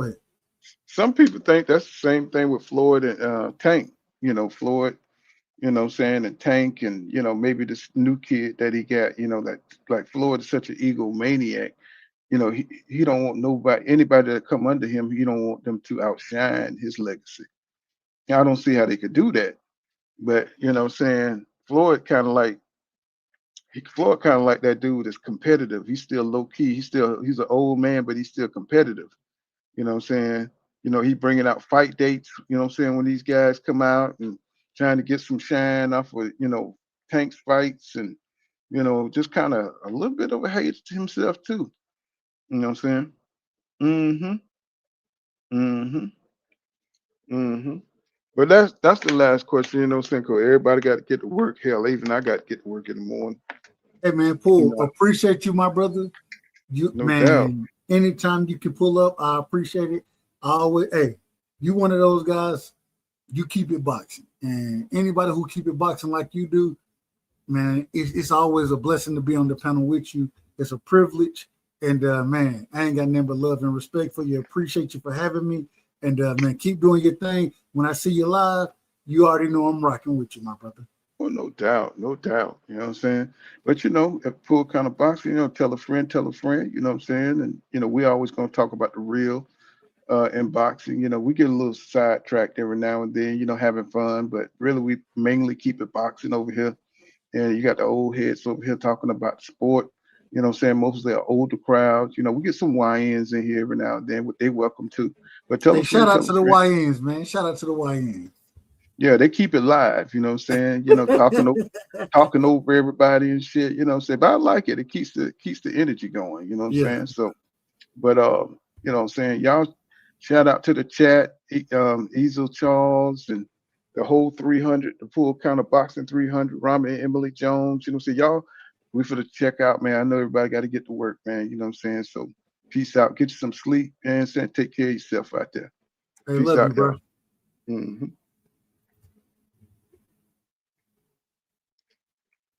H: ahead.
E: some people think that's the same thing with Floyd and Tank. You know, Floyd, you know what I'm saying, and Tank, and you know, maybe this new kid that he got, you know, that like Floyd is such an egomaniac. You know, he don't want anybody that come under him, he don't want them to outshine his legacy. I don't see how they could do that. But you know what I'm saying, Floyd kind of like that dude that's competitive. He's still low key. He's an old man, but he's still competitive. You know what I'm saying? You know, he bringing out fight dates, you know what I'm saying, when these guys come out and trying to get some shine off of, you know, Tank's fights, and, you know, just kind of a little bit of a hate to himself too. You know what I'm saying? Mm-hmm. Mm-hmm. Mm-hmm. But that's the last question, you know what I'm saying? 'Cause everybody got to get to work. Hell, even I got to get to work in the morning.
H: Hey man,
E: You
H: Paul,
E: know,
H: appreciate you, my brother. You
E: no doubt.
H: man, anytime you can pull up, I appreciate it. I always, hey, you one of those guys. You keep it boxing, and anybody who keep it boxing like you do, man, it's always a blessing to be on the panel with you. It's a privilege, and man, I ain't got nothing but love and respect for you. Appreciate you for having me, and man, keep doing your thing. When I see you live, you already know I'm rocking with you, my brother.
E: Well, no doubt, no doubt. You know what I'm saying? But you know, at Full Kind of Boxing, you know, tell a friend, you know what I'm saying? And you know, we always gonna talk about the real in boxing. You know, we get a little sidetracked every now and then, you know, having fun, but really we mainly keep it boxing over here. And you got the old heads over here talking about sport. You know what I'm saying? Mostly an older crowds. You know, we get some YNs in here every now and then, what they welcome to. But tell
H: Hey,
E: a friend,
H: shout out
E: tell a
H: to the
E: friend.
H: YNs, man. Shout out to the YNs.
E: Yeah, they keep it live, you know what I'm saying? You know, talking over everybody and shit, you know what I'm saying? But I like it. It keeps the energy going, you know what I'm
H: Yeah.
E: saying? So, but you know what I'm saying? Y'all shout out to the chat, Easel Charles and the whole 300, the Full Kind of Boxing 300, Rami and Emily Jones, you know what I'm saying? Y'all, we for the check out, man. I know everybody got to get to work, man, you know what I'm saying? So peace out. Get you some sleep and take care of yourself out there.
H: Hey,
E: Peace
H: love you,
E: out,
H: bro.
E: y'all.